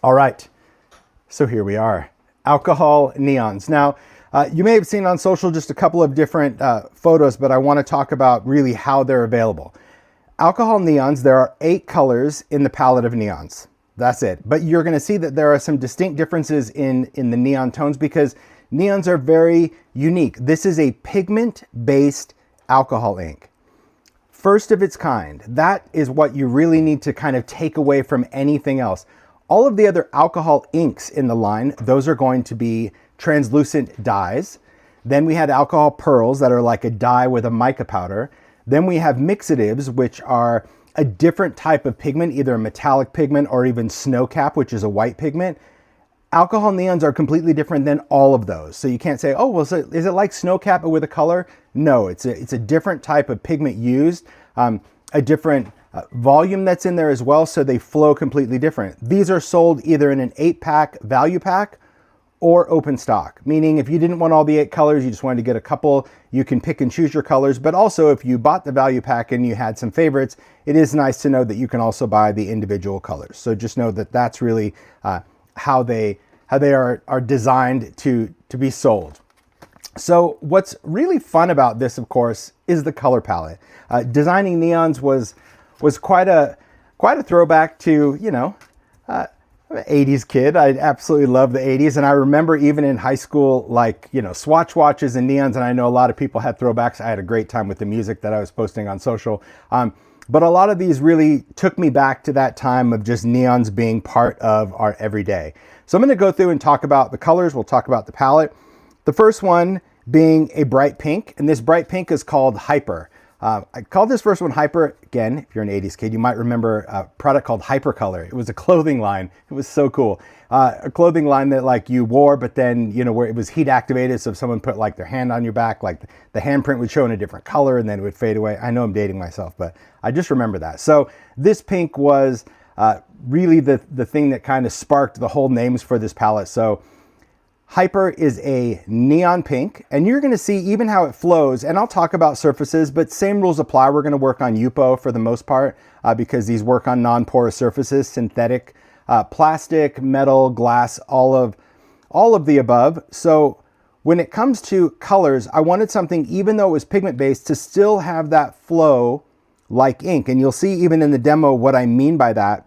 All right, so here we are, alcohol neons. Now, you may have seen on social just a couple of different photos, but I want to talk about really how they're available. Alcohol neons, there are 8 colors in the palette of neons. That's it. But you're going to see that there are some distinct differences in the neon tones because neons are very unique. This is a pigment-based alcohol ink. First of its kind. That is what you really need to kind of take away from anything else. All of the other alcohol inks in the line, those are going to be translucent dyes. Then we had alcohol pearls that are like a dye with a mica powder. Then we have mixatives, which are a different type of pigment, either a metallic pigment or even snow cap, which is a white pigment. Alcohol neons are completely different than all of those. So you can't say, oh, well, so is it like snow cap but with a color? No, it's a different type of pigment used, a different volume that's in there as well, so they flow completely different. These are sold either in an 8-pack value pack or open stock, meaning if you didn't want all the 8 colors, you just wanted to get a couple, you can pick and choose your colors. But also if you bought the value pack and you had some favorites, it is nice to know that you can also buy the individual colors. So just know that that's really how they are designed to be sold. So what's really fun about this, of course, is the color palette. Designing neons was quite a throwback to, you know, I'm an 80s kid. I absolutely love the 80s. And I remember even in high school, like, you know, swatch watches and neons. And I know a lot of people had throwbacks. I had a great time with the music that I was posting on social. But a lot of these really took me back to that time of just neons being part of our everyday. So I'm going to go through and talk about the colors. We'll talk about the palette. The first one being a bright pink. And this bright pink is called Hyper. I called this first one Hyper. Again, if you're an 80s kid, you might remember a product called Hypercolor. It was a clothing line. It was so cool. A clothing line that like you wore, but then, you know, where it was heat activated. So if someone put like their hand on your back, like the handprint would show in a different color and then it would fade away. I know I'm dating myself, but I just remember that. So this pink was really the thing that kind of sparked the whole names for this palette. So Hyper is a neon pink, and you're going to see even how it flows, and I'll talk about surfaces, but same rules apply. We're going to work on UPO for the most part because these work on non-porous surfaces, synthetic, plastic, metal, glass, all of the above. So when it comes to colors, I wanted something, even though it was pigment-based, to still have that flow like ink, and you'll see even in the demo what I mean by that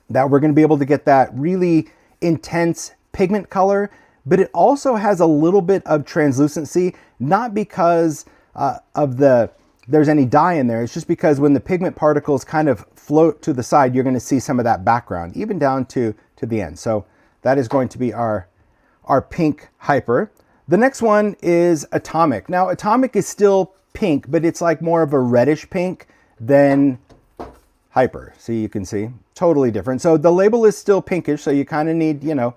we're going to be able to get that really intense pigment color, but it also has a little bit of translucency, not because there's any dye in there. It's just because when the pigment particles kind of float to the side, you're going to see some of that background, even down to the end. So that is going to be our pink Hyper. The next one is Atomic. Now, Atomic is still pink, but it's like more of a reddish pink than Hyper. See, you can see, totally different. So the label is still pinkish, so you kind of need, you know,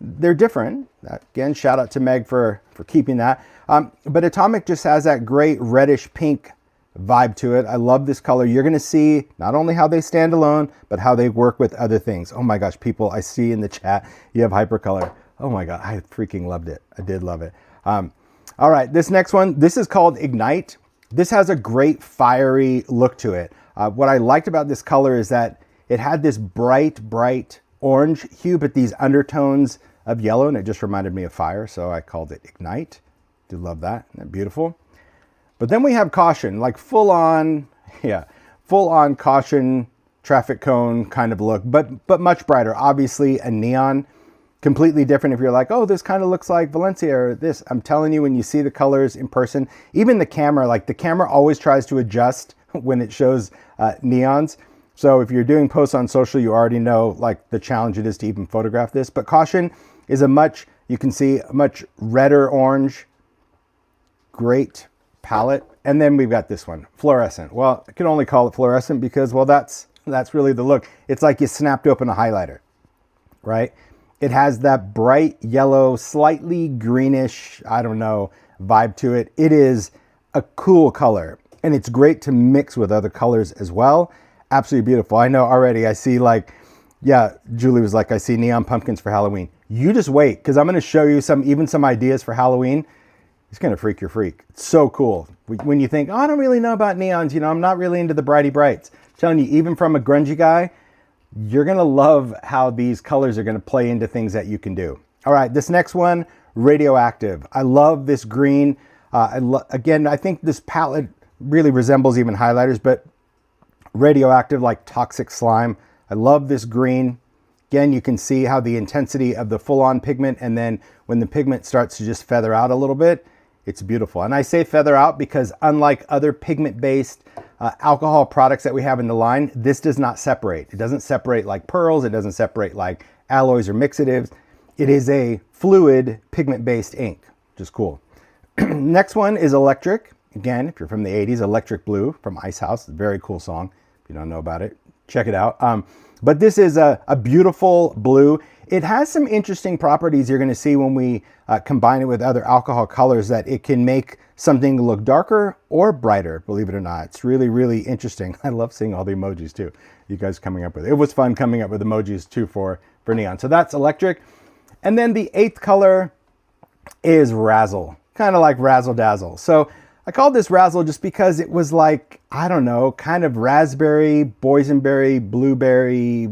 they're different. Again, shout out to Meg for keeping that. But Atomic just has that great reddish pink vibe to it. I love this color. You're going to see not only how they stand alone, but how they work with other things. Oh my gosh, people, I see in the chat, you have Hypercolor. Oh my God, I freaking loved it. I did love it. All right, this next one, this is called Ignite. This has a great fiery look to it. What I liked about this color is that it had this bright orange hue, but these undertones of yellow, and it just reminded me of fire, so I called it Ignite. Do love that. Isn't that beautiful? But then we have Caution, like full on caution, traffic cone kind of look, but much brighter. Obviously a neon, completely different. If you're like, oh, this kind of looks like Valencia or this, I'm telling you, when you see the colors in person, even the camera, like the camera always tries to adjust when it shows neons. So if you're doing posts on social, you already know like the challenge it is to even photograph this. But Caution is you can see a much redder orange, great palette. And then we've got this one, Fluorescent. Well, I can only call it Fluorescent because, well, that's really the look. It's like you snapped open a highlighter, right? It has that bright yellow, slightly greenish, I don't know, vibe to it. It is a cool color, and it's great to mix with other colors as well. Absolutely beautiful. I know already, I see like, yeah, Julie was like, I see neon pumpkins for Halloween. You just wait, because I'm going to show you some ideas for Halloween. It's going to freak your freak. It's so cool. When you think, oh, I don't really know about neons, you know, I'm not really into the brighty brights. I'm telling you, even from a grungy guy, you're gonna love how these colors are gonna play into things that you can do. All right, this next one, radioactive. I love this green. Again, I think this palette really resembles even highlighters, but radioactive, like toxic slime. I love this green. Again, you can see how the intensity of the full-on pigment, and then when the pigment starts to just feather out a little bit, it's beautiful. And I say feather out because unlike other pigment-based alcohol products that we have in the line, this does not separate. It doesn't separate like pearls. It doesn't separate like alloys or mixatives. It is a fluid pigment-based ink, which is cool. Next one is electric. Again, if you're from the 80s, Electric Blue from Ice House. Very cool song. If you don't know about it, check it out. But this is a beautiful blue. It has some interesting properties you're going to see when we combine it with other alcohol colors, that it can make something look darker or brighter, believe it or not. It's really, really interesting. I love seeing all the emojis too, you guys coming up with it. It was fun coming up with emojis too for neon. So that's electric. And then the 8th color is Razzle, kind of like Razzle Dazzle. So I called this Razzle just because it was like, I don't know, kind of raspberry, boysenberry, blueberry,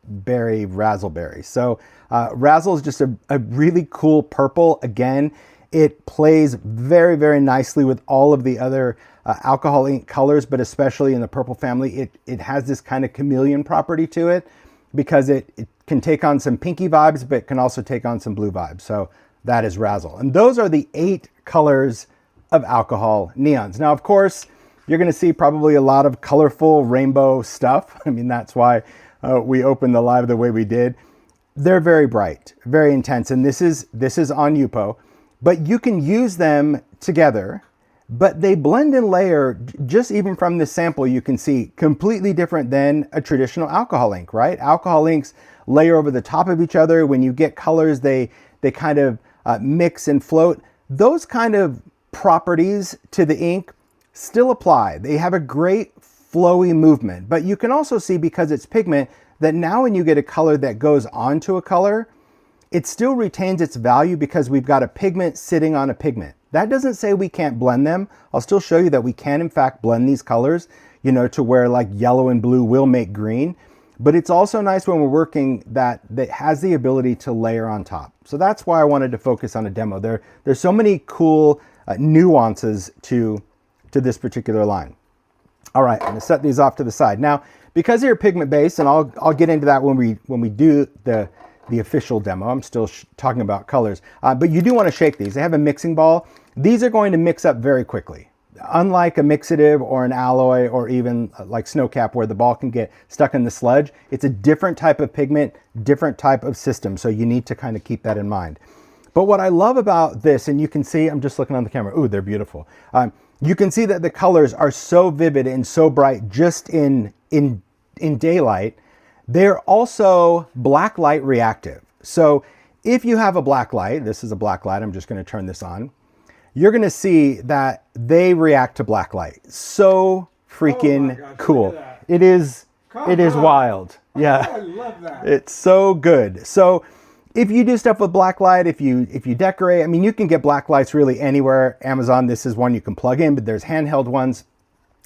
berry, razzleberry. So Razzle is just a really cool purple. Again, it plays very, very nicely with all of the other alcohol ink colors, but especially in the purple family, it has this kind of chameleon property to it, because it can take on some pinky vibes, but can also take on some blue vibes. So that is Razzle. And those are the 8 colors of alcohol neons. Now, of course, you're going to see probably a lot of colorful rainbow stuff. I mean, that's why we opened the live the way we did. They're very bright, very intense, and this is on Yupo, but you can use them together, but they blend and layer. Just even from this sample, you can see completely different than a traditional alcohol ink, right? Alcohol inks layer over the top of each other. When you get colors, they kind of mix and float. Those kind of properties to the ink still apply. They have a great flowy movement, but you can also see, because it's pigment, that now when you get a color that goes onto a color, it still retains its value because we've got a pigment sitting on a pigment. That doesn't say we can't blend them. I'll still show you that we can in fact blend these colors, you know, to where like yellow and blue will make green. But it's also nice when we're working that has the ability to layer on top. So that's why I wanted to focus on a demo. There's so many cool nuances to this particular line. All right, I'm gonna set these off to the side. Now, because they're pigment based, and I'll get into that when we do the official demo. I'm still talking about colors, but you do want to shake these. They have a mixing ball. These are going to mix up very quickly. Unlike a mixative or an alloy or even like Snowcap, where the ball can get stuck in the sludge, it's a different type of pigment, different type of system. So you need to kind of keep that in mind. But what I love about this, and you can see, I'm just looking on the camera. Ooh, they're beautiful. You can see that the colors are so vivid and so bright just in daylight. They're also black light reactive. So if you have a black light, this is a black light, I'm just going to turn this on. You're going to see that they react to black light. So freaking cool. It is wild. Yeah. I love that. It's so good. So if you do stuff with black light, if you decorate, I mean, you can get black lights really anywhere. Amazon, this is one you can plug in, but there's handheld ones.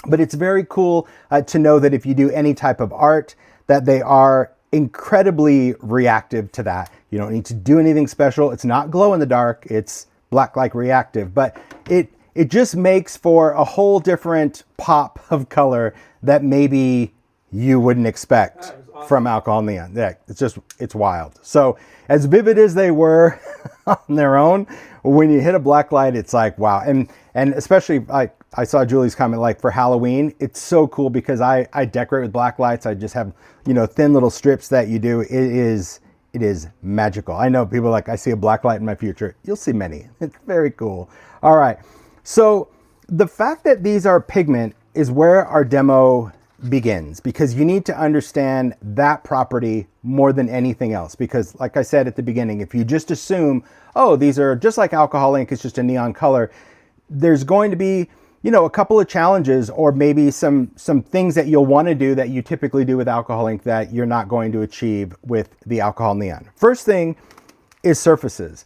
But it's very cool to know that if you do any type of art, that they are incredibly reactive to that. You don't need to do anything special. It's not glow in the dark. It's black light reactive, but it just makes for a whole different pop of color that maybe you wouldn't expect from alcohol neon. Yeah, it's wild. So as vivid as they were on their own, when you hit a black light, it's like, wow. And especially I saw Julie's comment, like for Halloween, it's so cool because I decorate with black lights. I just have, you know, thin little strips that you do. It is magical. I know people are like, I see a black light in my future. You'll see many. It's very cool. All right. So the fact that these are pigment is where our demo begins, because you need to understand that property more than anything else. Because like I said at the beginning, if you just assume, oh, these are just like alcohol ink, it's just a neon color, there's going to be, you know, a couple of challenges, or maybe some things that you'll want to do that you typically do with alcohol ink that you're not going to achieve with the alcohol neon. First thing is surfaces.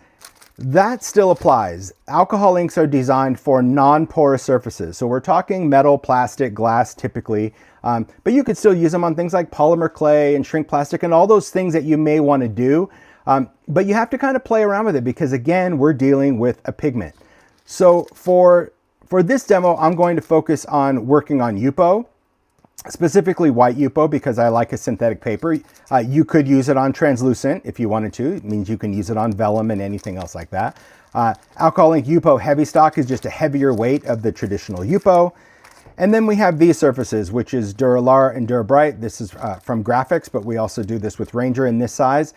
that still applies. Alcohol inks are designed for non-porous surfaces. So we're talking metal, plastic, glass typically, but you could still use them on things like polymer clay and shrink plastic and all those things that you may want to do. But you have to kind of play around with it because again, we're dealing with a pigment. So for this demo, I'm going to focus on working on UPO, specifically white UPO because I like a synthetic paper. You could use it on translucent if you wanted to. It means you can use it on vellum and anything else like that. Alcohol ink UPO heavy stock is just a heavier weight of the traditional UPO. And then we have these surfaces, which is Dura-Lar and Dura-Bright. This is from Graphics, but we also do this with Ranger in this size.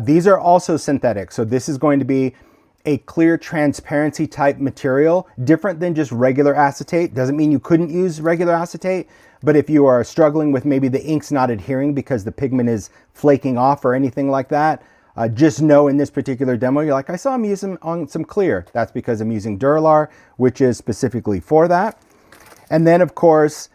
These are also synthetic. So this is going to be a clear transparency type material, different than just regular acetate. Doesn't mean you couldn't use regular acetate, but if you are struggling with maybe the ink's not adhering because the pigment is flaking off or anything like that, just know in this particular demo, you're like, I saw him use them on some clear. That's because I'm using Dura-Lar, which is specifically for that. And then of course,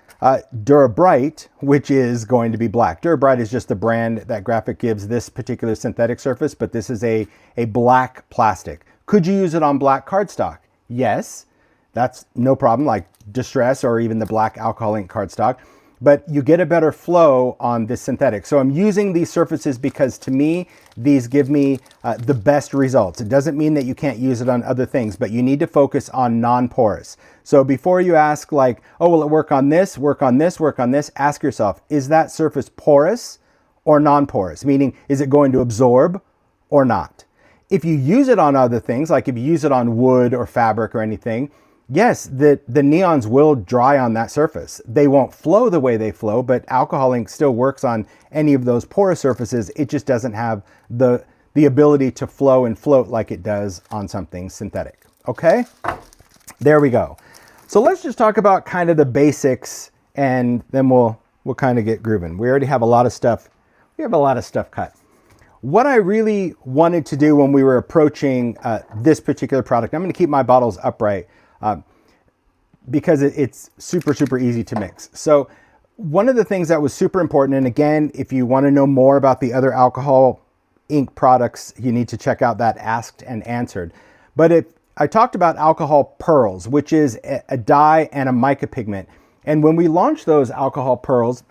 Dura-Bright, which is going to be black. Dura-Bright is just the brand that Graphic gives this particular synthetic surface, but this is a black plastic. Could you use it on black cardstock? Yes, that's no problem, like Distress or even the black alcohol ink cardstock, but you get a better flow on this synthetic. So I'm using these surfaces because to me, these give me the best results. It doesn't mean that you can't use it on other things, but you need to focus on non-porous. So before you ask like, oh, will it work on this, work on this, work on this, ask yourself, is that surface porous or non-porous? Meaning, is it going to absorb or not? If you use it on other things, like if you use it on wood or fabric or anything, yes, the neons will dry on that surface. They won't flow the way they flow, but alcohol ink still works on any of those porous surfaces. It just doesn't have the ability to flow and float like it does on something synthetic. Okay, there we go. So let's just talk about kind of the basics and then we'll kind of get grooving. We already have a lot of stuff. We have a lot of stuff cut. What I really wanted to do when we were approaching this particular product, I'm going to keep my bottles upright because it's super, super easy to mix. So one of the things that was super important, and again, if you want to know more about the other alcohol ink products, you need to check out that Asked and Answered. But if I talked about alcohol pearls, which is a dye and a mica pigment. And when we launched those alcohol pearls,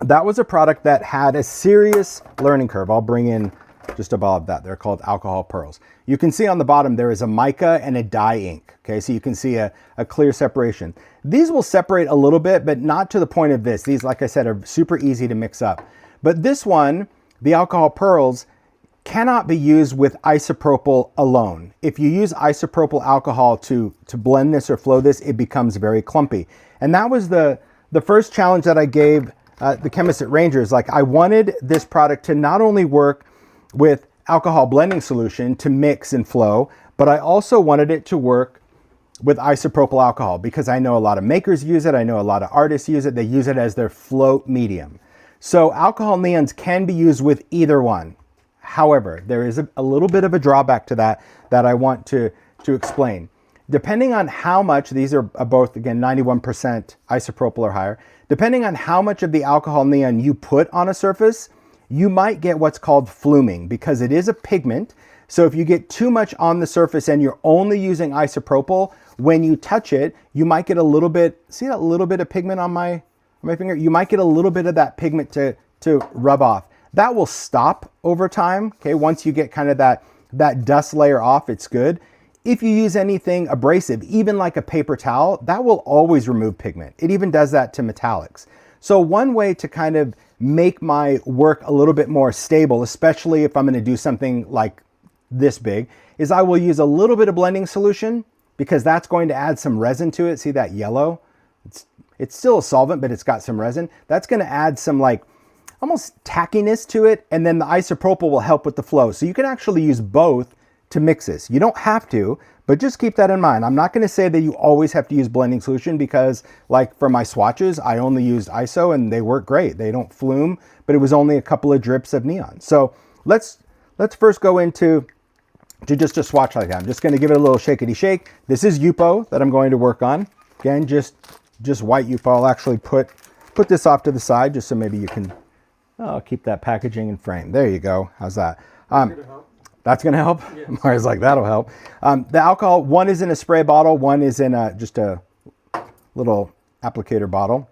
that was a product that had a serious learning curve. I'll bring in just a bottle of that. They're called alcohol pearls. You can see on the bottom, there is a mica and a dye ink. Okay, so you can see a clear separation. These will separate a little bit, but not to the point of this. These, like I said, are super easy to mix up. But this one, the alcohol pearls, cannot be used with isopropyl alone. If you use isopropyl alcohol to blend this or flow this, it becomes very clumpy. And that was the first challenge that I gave the chemists at Ranger. Is like, I wanted this product to not only work with alcohol blending solution to mix and flow, but I also wanted it to work with isopropyl alcohol because I know a lot of makers use it. I know a lot of artists use it. They use it as their float medium. So alcohol neons can be used with either one. However, there is a little bit of a drawback to that I want to explain. Depending on how much, these are both, again, 91% isopropyl or higher, depending on how much of the alcohol neon you put on a surface, you might get what's called fluming because it is a pigment. So if you get too much on the surface and you're only using isopropyl, when you touch it, you might get a little bit, see that little bit of pigment on my finger? You might get a little bit of that pigment to rub off. That will stop over time. Okay, once you get kind of that dust layer off, it's good. If you use anything abrasive, even like a paper towel, that will always remove pigment. It even does that to metallics. So one way to kind of make my work a little bit more stable, especially if I'm going to do something like this big, is I will use a little bit of blending solution because that's going to add some resin to it. See that yellow? It's still a solvent, but it's got some resin. That's going to add some like almost tackiness to it, and then the isopropyl will help with the flow. So you can actually use both to mix this. You don't have to, but just keep that in mind. I'm not going to say that you always have to use blending solution because like for my swatches, I only used ISO and they work great. They don't flume, but it was only a couple of drips of neon. So let's first go into just a swatch like that. I'm just going to give it a little shakety shake. This is UPO that I'm going to work on. Again, just white UPO. I'll actually put this off to the side just so maybe you can keep that packaging in frame. There you go. How's that? That's going to help? Yes. Mari's like, that'll help. The alcohol, one is in a spray bottle, one is in just a little applicator bottle.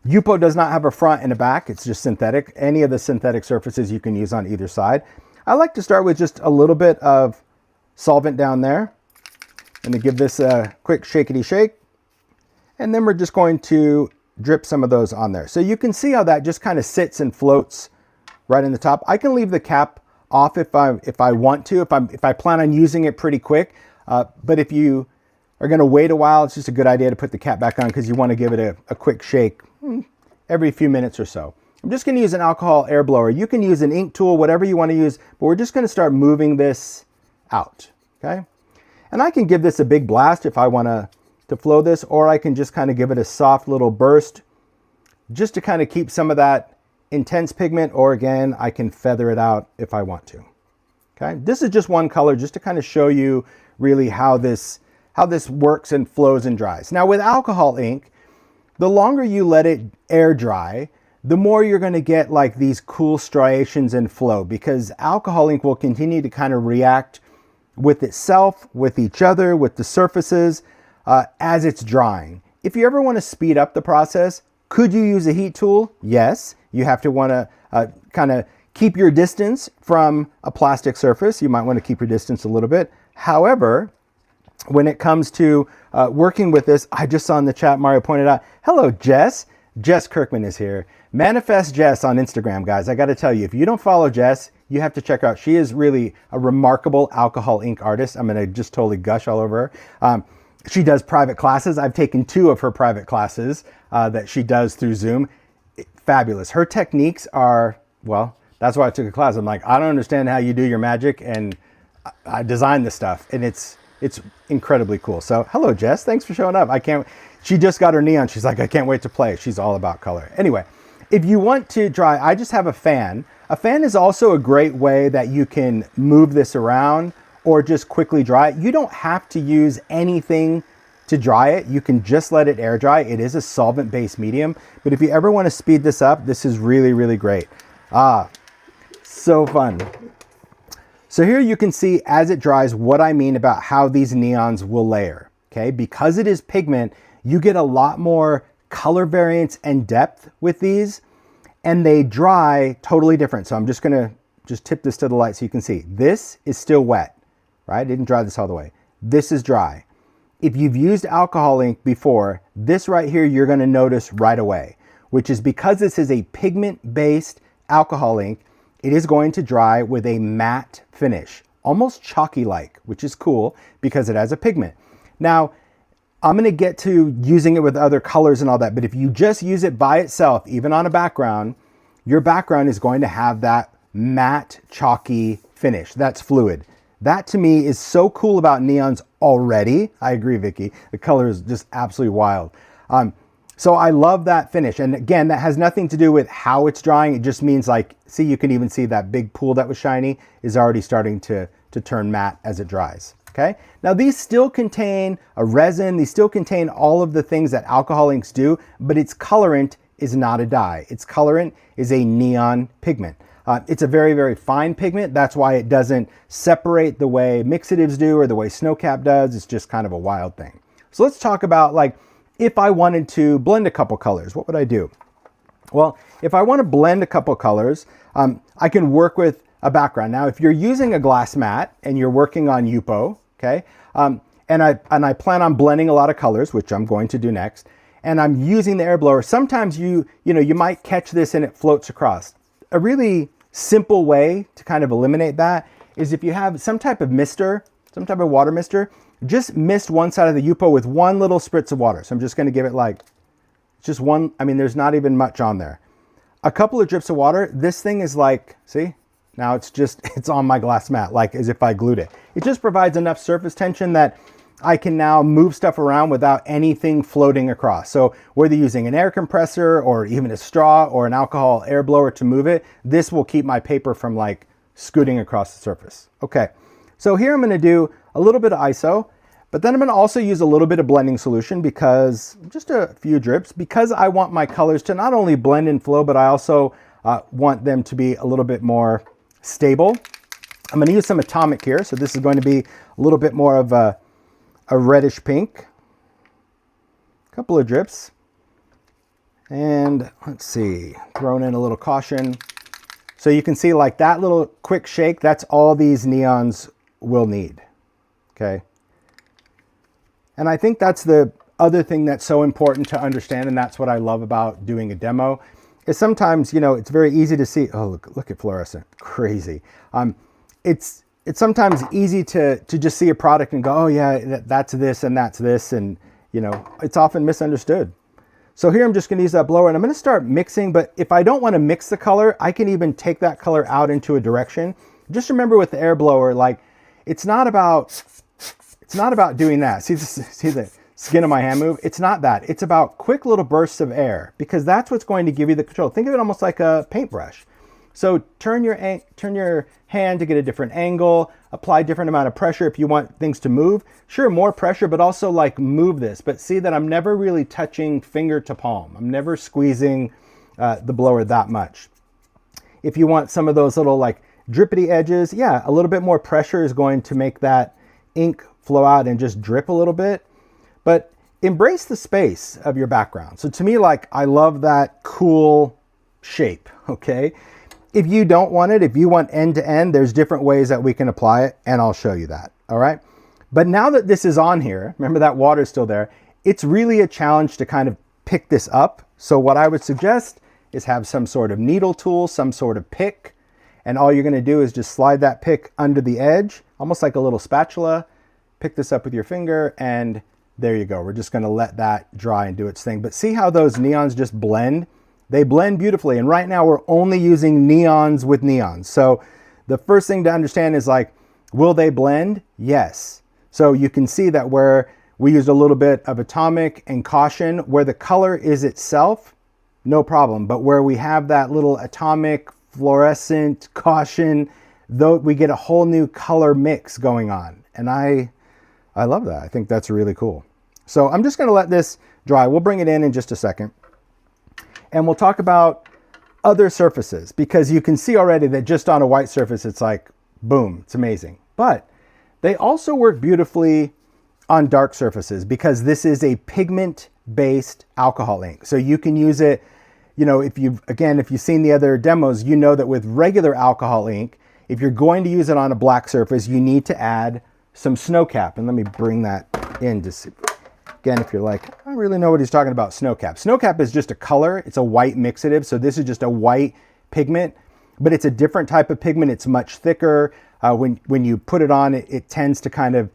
Yupo does not have a front and a back. It's just synthetic. Any of the synthetic surfaces you can use on either side. I like to start with just a little bit of solvent down there. And to give this a quick shakety shake. And then we're just going to drip some of those on there. So you can see how that just kind of sits and floats right in the top. I can leave the cap off if I want to, if I plan on using it pretty quick. But if you are going to wait a while, it's just a good idea to put the cap back on because you want to give it a quick shake every few minutes or so. I'm just going to use an alcohol air blower. You can use an ink tool, whatever you want to use, but we're just going to start moving this out, okay? And I can give this a big blast if I want to flow this, or I can just kind of give it a soft little burst just to kind of keep some of that intense pigment, or again, I can feather it out if I want to, okay? This is just one color just to kind of show you really how this works and flows and dries. Now with alcohol ink, the longer you let it air dry, the more you're going to get like these cool striations and flow, because alcohol ink will continue to kind of react with itself, with each other, with the surfaces as it's drying. If you ever want to speed up the process, could you use a heat tool? Yes. You have to want to kind of keep your distance from a plastic surface. You might want to keep your distance a little bit. However, when it comes to working with this, I just saw in the chat, Mario pointed out, hello, Jess. Jess Kirkman is here. Manifest Jess on Instagram, guys. I got to tell you, if you don't follow Jess, you have to check her out. She is really a remarkable alcohol ink artist. I'm going to just totally gush all over her. She does private classes. I've taken 2 of her private classes that she does through Zoom. Fabulous. Her techniques are, well, that's why I took a class. I'm like, I don't understand how you do your magic, and I designed this stuff, and it's incredibly cool. So hello, Jess. Thanks for showing up. She just got her neon. She's like, I can't wait to play. She's all about color. Anyway, if you want to dry, I just have a fan. A fan is also a great way that you can move this around or just quickly dry it. You don't have to use anything to dry it. You can just let it air dry. It is a solvent-based medium, but if you ever want to speed this up, this is really, really great. So fun. So here you can see as it dries what I mean about how these neons will layer, okay? Because it is pigment, you get a lot more color variance and depth with these, and they dry totally different. So I'm just gonna tip this to the light so you can see. This is still wet, right? I didn't dry this all the way. This is dry. If you've used alcohol ink before, this right here you're gonna notice right away, which is because this is a pigment-based alcohol ink, it is going to dry with a matte finish, almost chalky-like, which is cool because it has a pigment. Now, I'm gonna get to using it with other colors and all that, but if you just use it by itself, even on a background, your background is going to have that matte, chalky finish. That's fluid. That to me is so cool about neons already. I agree, Vicky. The color is just absolutely wild. So I love that finish. And again, that has nothing to do with how it's drying. It just means like, see, you can even see that big pool that was shiny is already starting to turn matte as it dries. Okay. Now these still contain a resin. These still contain all of the things that alcohol inks do, but its colorant is not a dye. Its colorant is a neon pigment. It's a very, very fine pigment. That's why it doesn't separate the way mixatives do or the way Snowcap does. It's just kind of a wild thing. So let's talk about like, if I wanted to blend a couple colors, what would I do? Well, if I want to blend a couple colors, I can work with a background. Now, if you're using a glass mat and you're working on Yupo, okay, and I plan on blending a lot of colors, which I'm going to do next, and I'm using the air blower, sometimes you might catch this and it floats across. A really simple way to kind of eliminate that is if you have some type of mister, some type of water mister, just mist one side of the Yupo with one little spritz of water. So I'm just going to give it like just one. I mean, there's not even much on there. A couple of drips of water. This thing is like, see, now it's on my glass mat, like as if I glued it. It just provides enough surface tension that I can now move stuff around without anything floating across. So whether you're using an air compressor or even a straw or an alcohol air blower to move it, this will keep my paper from like scooting across the surface. Okay. So here I'm going to do a little bit of ISO, but then I'm going to also use a little bit of blending solution because just a few drips, because I want my colors to not only blend and flow, but I also want them to be a little bit more stable. I'm going to use some atomic here. So this is going to be a little bit more of a reddish pink. A couple of drips. And let's see, throwing in a little caution. So you can see like that little quick shake, that's all these neons will need, okay? And I think that's the other thing that's so important to understand, and that's what I love about doing a demo, is sometimes, you know, it's very easy to see, oh, look at fluorescent, crazy. It's sometimes easy to just see a product and go, oh yeah, that's this and that's this, and you know, it's often misunderstood. So here I'm just gonna use that blower and I'm gonna start mixing, but if I don't wanna mix the color, I can even take that color out into a direction. Just remember with the air blower, like, it's not about doing that. See the skin of my hand move? It's not that. It's about quick little bursts of air, because that's what's going to give you the control. Think of it almost like a paintbrush. So turn your hand to get a different angle, apply different amount of pressure if you want things to move. Sure, more pressure, but also like move this. But see that I'm never really touching finger to palm. I'm never squeezing the blower that much. If you want some of those little like drippity edges, yeah, a little bit more pressure is going to make that ink flow out and just drip a little bit. But embrace the space of your background. So to me, like, I love that cool shape, okay? If you don't want it, if you want end to end, there's different ways that we can apply it, and I'll show you that, all right? But now that this is on here, remember that water's still there, it's really a challenge to kind of pick this up. So what I would suggest is have some sort of needle tool, some sort of pick, and all you're gonna do is just slide that pick under the edge, almost like a little spatula, pick this up with your finger, and there you go. We're just gonna let that dry and do its thing. But see how those neons just blend? They blend beautifully, and right now we're only using neons with neons. So the first thing to understand is like, will they blend? Yes. So you can see that where we used a little bit of atomic and caution, where the color is itself, no problem. But where we have that little atomic, fluorescent, caution, though, we get a whole new color mix going on. And I love that. I think that's really cool. So I'm just gonna let this dry. We'll bring it in just a second. And we'll talk about other surfaces, because you can see already that just on a white surface, it's like, boom, it's amazing. But they also work beautifully on dark surfaces, because this is a pigment-based alcohol ink. So you can use it, you know, if you've seen the other demos, you know that with regular alcohol ink, if you're going to use it on a black surface, you need to add some snow cap. And let me bring that in to see. Again, if you're like, I don't really know what he's talking about, snow cap. Snow cap is just a color. It's a white mixative. So this is just a white pigment, but it's a different type of pigment. It's much thicker. When you put it on, it tends to kind of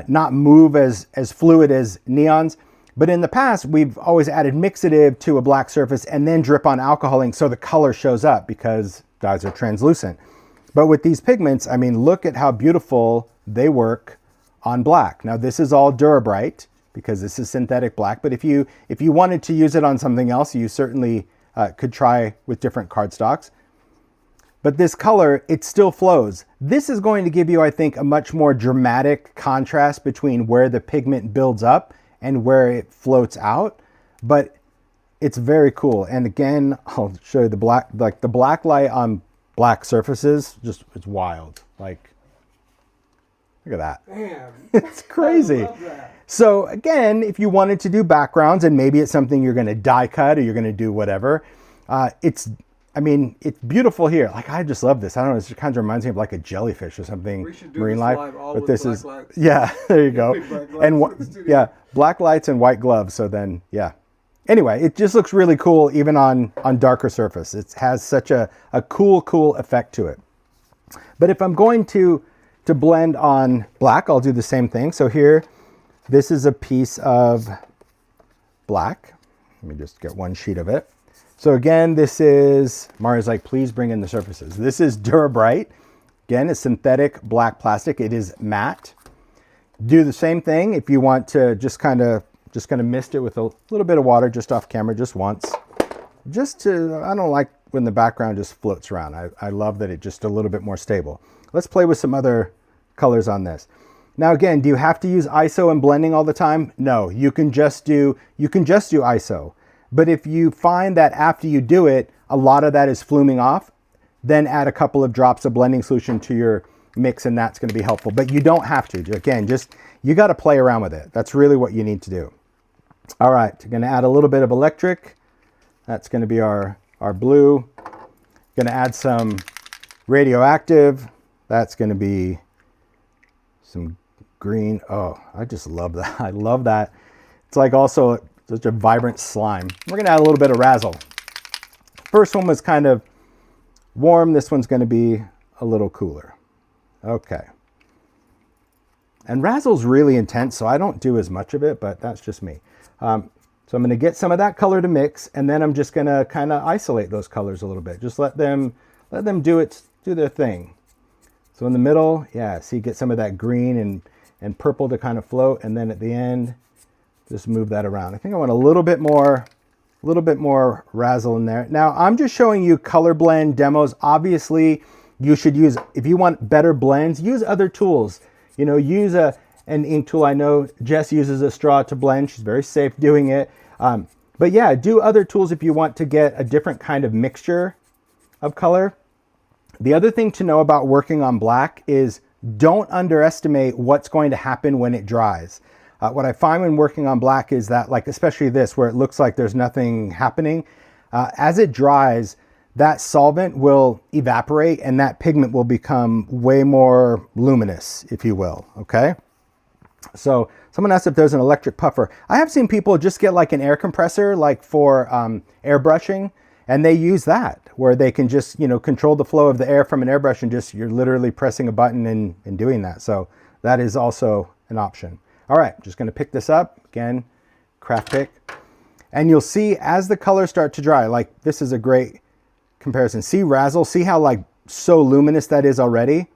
not move as fluid as neons. But in the past, we've always added mixative to a black surface and then drip on alcohol ink so the color shows up, because dyes are translucent. But with these pigments, I mean, look at how beautiful they work on black. Now this is all Dura-Bright, because this is synthetic black, but if you wanted to use it on something else, you certainly could try with different cardstocks. But this color, it still flows. This is going to give you, I think, a much more dramatic contrast between where the pigment builds up and where it floats out, but it's very cool. And again, I'll show you the black, like the black light on black surfaces, just, it's wild. Like, look at that. Damn. It's crazy. I love that. So again, if you wanted to do backgrounds, and maybe it's something you're going to die cut or you're going to do whatever, it's beautiful here. Like, I just love this. I don't know, it kind of reminds me of like a jellyfish or something. We should do marine life. But this is, lights. Yeah, there you go. And yeah, black lights and white gloves. So then, yeah. Anyway, it just looks really cool even on darker surface. It has such a cool effect to it. But if I'm going to blend on black, I'll do the same thing. So here, this is a piece of black. Let me just get one sheet of it. So again, this is, Mario's like, please bring in the surfaces. This is Dura-Bright. Again, it's synthetic black plastic. It is matte. Do the same thing if you want to just kind of mist it with a little bit of water just off camera, just once. I don't like when the background just floats around. I love that it's just a little bit more stable. Let's play with some other colors on this. Now again, do you have to use ISO and blending all the time? No, you can just do ISO. But if you find that after you do it, a lot of that is fluming off, then add a couple of drops of blending solution to your mix in that's going to be helpful, but you don't have to. Again, just, you got to play around with it. That's really what you need to do. All right, we're going to add a little bit of electric. That's going to be our blue. Going to add some radioactive. That's going to be some green. Oh, I just love that. I love that. It's like also such a vibrant slime. We're going to add a little bit of razzle. First one was kind of warm. This one's going to be a little cooler. Okay. And razzle's really intense, so I don't do as much of it, but that's just me. So I'm going to get some of that color to mix, and then I'm just going to kind of isolate those colors a little bit. Just let them do their thing. So in the middle, yeah, see, get some of that green and purple to kind of float, and then at the end, just move that around. I think I want a little bit more razzle in there. Now, I'm just showing you color blend demos. Obviously, you should use, if you want better blends, use other tools. You know, use an ink tool. I know Jess uses a straw to blend. She's very safe doing it. But yeah, do other tools if you want to get a different kind of mixture of color. The other thing to know about working on black is don't underestimate what's going to happen when it dries. What I find when working on black is that, like especially this, where it looks like there's nothing happening, as it dries, that solvent will evaporate and that pigment will become way more luminous, if you will, okay? So someone asked if there's an electric puffer. I have seen people just get like an air compressor, like for airbrushing, and they use that, where they can just, you know, control the flow of the air from an airbrush and just, you're literally pressing a button and doing that. So that is also an option. All right, just gonna pick this up, again, craft pick. And you'll see as the colors start to dry, like this is a great comparison. See razzle, see how like so luminous that is already?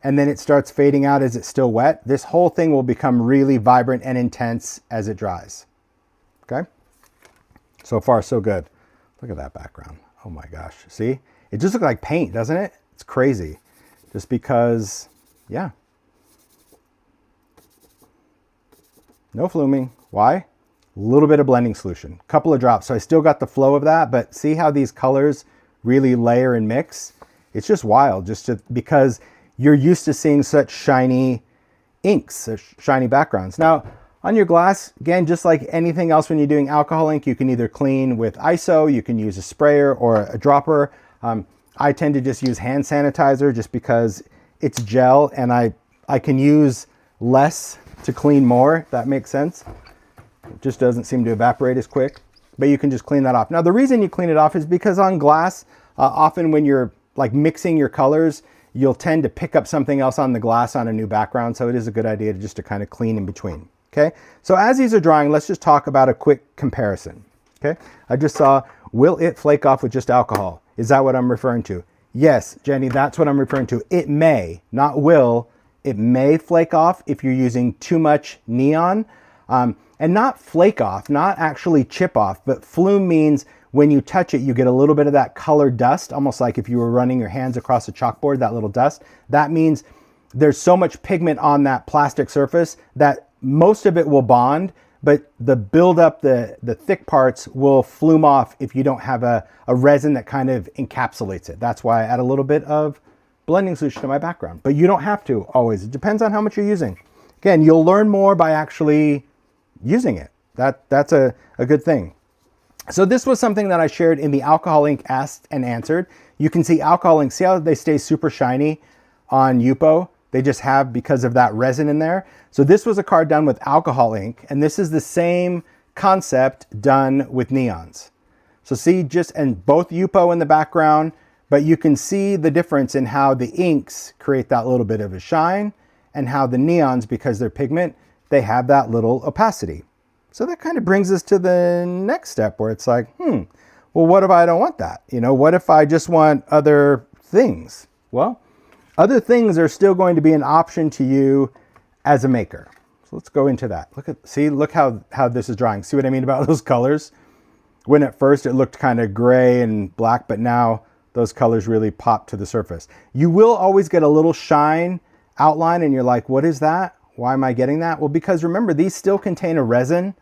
And then it starts fading out as it's still wet. This whole thing will become really vibrant and intense as it dries, okay? So far, so good. Look at that background. Oh my gosh, see? It just looks like paint, doesn't it? It's crazy. Just because, yeah. No fluming. Why? A little bit of blending solution, a couple of drops. So I still got the flow of that, but see how these colors really layer and mix? It's just wild, because you're used to seeing such shiny inks, such shiny backgrounds. Now, on your glass, again, just like anything else when you're doing alcohol ink, you can either clean with ISO, you can use a sprayer or a dropper. I tend to just use hand sanitizer just because it's gel and I can use less to clean more, if that makes sense. It just doesn't seem to evaporate as quick, but you can just clean that off. Now, the reason you clean it off is because on glass, often when you're like mixing your colors, you'll tend to pick up something else on the glass on a new background. So it is a good idea to kind of clean in between. Okay. So as these are drying, let's just talk about a quick comparison. Okay. I just saw, will it flake off with just alcohol? Is that what I'm referring to? Yes, Jenny, that's what I'm referring to. It may, not will. It may flake off if you're using too much neon, and not flake off, not actually chip off, but flume means when you touch it, you get a little bit of that colored dust, almost like if you were running your hands across a chalkboard, that little dust. That means there's so much pigment on that plastic surface that most of it will bond, but the buildup, the thick parts will flume off if you don't have a resin that kind of encapsulates it. That's why I add a little bit of blending solution to my background, but you don't have to always. It depends on how much you're using. Again, you'll learn more by actually using it. That's a good thing. So this was something that I shared in the alcohol ink asked and answered. You can see alcohol ink, see how they stay super shiny on Yupo? They just have because of that resin in there. So this was a card done with alcohol ink, and this is the same concept done with neons. So see, and both Yupo in the background, but you can see the difference in how the inks create that little bit of a shine and how the neons, because they're pigment, they have that little opacity. So that kind of brings us to the next step where it's like, well, what if I don't want that? You know, what if I just want other things? Well, other things are still going to be an option to you as a maker. So let's go into that. Look how this is drying. See what I mean about those colors? When at first it looked kind of gray and black, but now those colors really pop to the surface. You will always get a little shine outline and you're like, what is that? Why am I getting that? Well, because remember, these still contain a resin.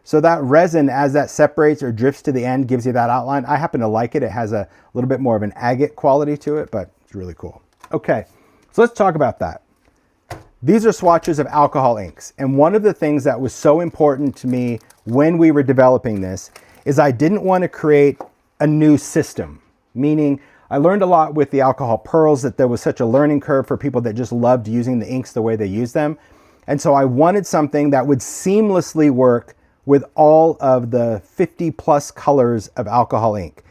So that resin, as that separates or drifts to the end, gives you that outline. I happen to like it. It has a little bit more of an agate quality to it, but it's really cool. Okay, So let's talk about that. These are swatches of alcohol inks. And one of the things that was so important to me when we were developing this is I didn't want to create a new system, meaning I learned a lot with the alcohol pearls that there was such a learning curve for people that just loved using the inks the way they use them. And so I wanted something that would seamlessly work with all of the 50 plus colors of alcohol ink.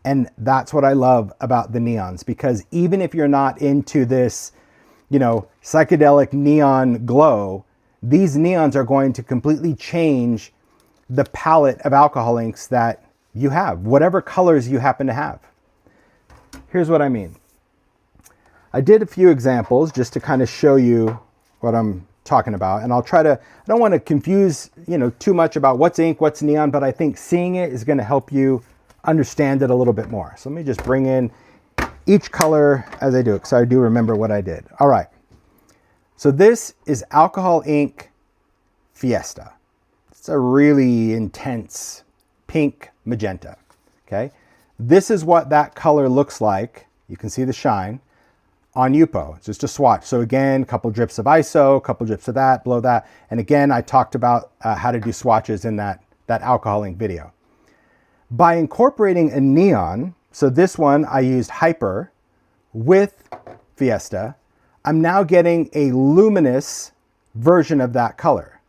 And that's what I love about the neons, because even if you're not into this, you know, psychedelic neon glow, these neons are going to completely change the palette of alcohol inks that you have, whatever colors you happen to have. Here's what I mean. I did a few examples just to kind of show you what I'm talking about, and I'll try to, I don't want to confuse, you know, too much about what's ink, what's neon, but I think seeing it is going to help you understand it a little bit more. So let me just bring in each color as I do it, because I do remember what I did. All right. So this is alcohol ink Fiesta. It's a really intense pink magenta. Okay. This is what that color looks like. You can see the shine on Yupo. It's just a swatch. So again, a couple drips of ISO, a couple drips of that, below that. And again, I talked about how to do swatches in that alcohol ink video. By incorporating a neon, so this one I used Hyper with Fiesta, I'm now getting a luminous version of that color,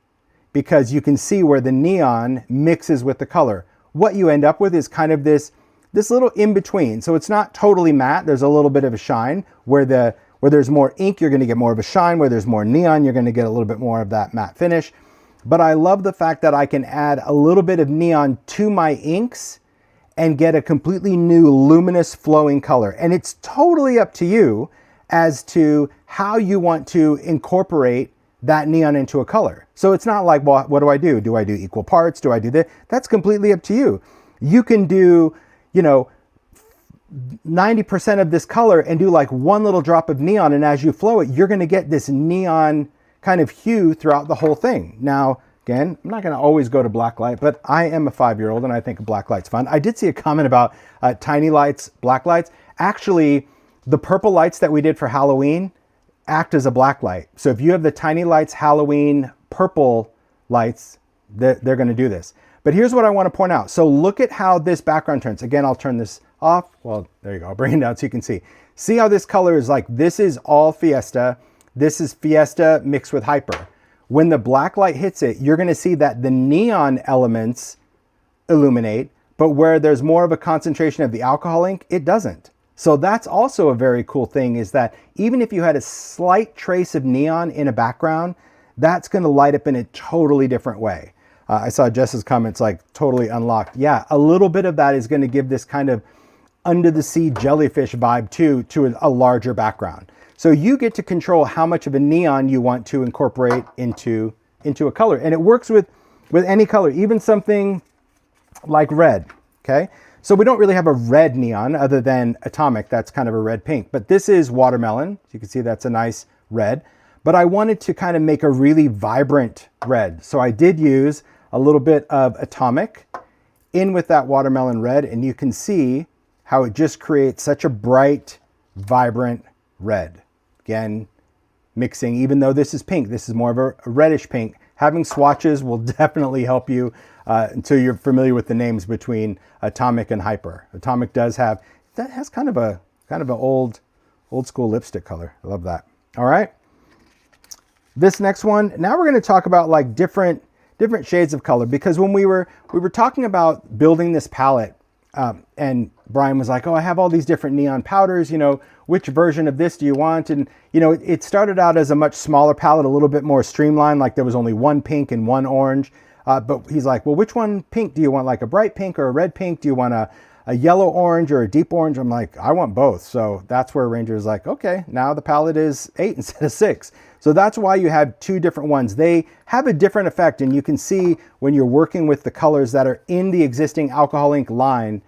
because you can see where the neon mixes with the color. What you end up with is kind of this little in-between. So it's not totally matte. There's a little bit of a shine. Where there's more ink, you're going to get more of a shine. Where there's more neon, you're going to get a little bit more of that matte finish. But I love the fact that I can add a little bit of neon to my inks and get a completely new luminous flowing color. And it's totally up to you as to how you want to incorporate that neon into a color. So it's not like, well, what do I do? Do I do equal parts? Do I do this? That's completely up to you. You can do, you know, 90% of this color and do like one little drop of neon, and as you flow it, you're going to get this neon kind of hue throughout the whole thing. Now, again, I'm not going to always go to black light, but I am a 5-year-old and I think black light's fun. I did see a comment about tiny lights, black lights. Actually, the purple lights that we did for Halloween act as a black light. So if you have the tiny lights Halloween purple lights, they're going to do this. But here's what I want to point out. So look at how this background turns. Again, I'll turn this off. Well, there you go. I'll bring it down so you can see. See how this color is like, this is all Fiesta. This is Fiesta mixed with Hyper. When the black light hits it, you're going to see that the neon elements illuminate, but where there's more of a concentration of the alcohol ink, it doesn't. So that's also a very cool thing, is that even if you had a slight trace of neon in a background, that's going to light up in a totally different way. I saw Jess's comments like totally unlocked. Yeah, a little bit of that is going to give this kind of under the sea jellyfish vibe to a larger background. So you get to control how much of a neon you want to incorporate into a color. And it works with any color, even something like red, okay? So we don't really have a red neon other than Atomic. That's kind of a red pink, but this is watermelon. So you can see that's a nice red, but I wanted to kind of make a really vibrant red. So I did use a little bit of Atomic in with that watermelon red, and you can see how it just creates such a bright, vibrant red. Again, mixing, even though this is pink, this is more of a reddish pink. Having swatches will definitely help you until you're familiar with the names between Atomic and Hyper. Atomic does have, that has kind of an old school lipstick color. I love that. All right. This next one, now we're going to talk about like different shades of color, because when we were talking about building this palette, and Brian was like, oh, I have all these different neon powders, you know, which version of this do you want? And, you know, it started out as a much smaller palette, a little bit more streamlined, like there was only one pink and one orange. But he's like, well, which one pink do you want? Like a bright pink or a red pink? Do you want a yellow orange or a deep orange? I'm like, I want both. So that's where Ranger's like, okay, now the palette is 8 instead of 6. So that's why you have two different ones. They have a different effect, and you can see when you're working with the colors that are in the existing alcohol ink line,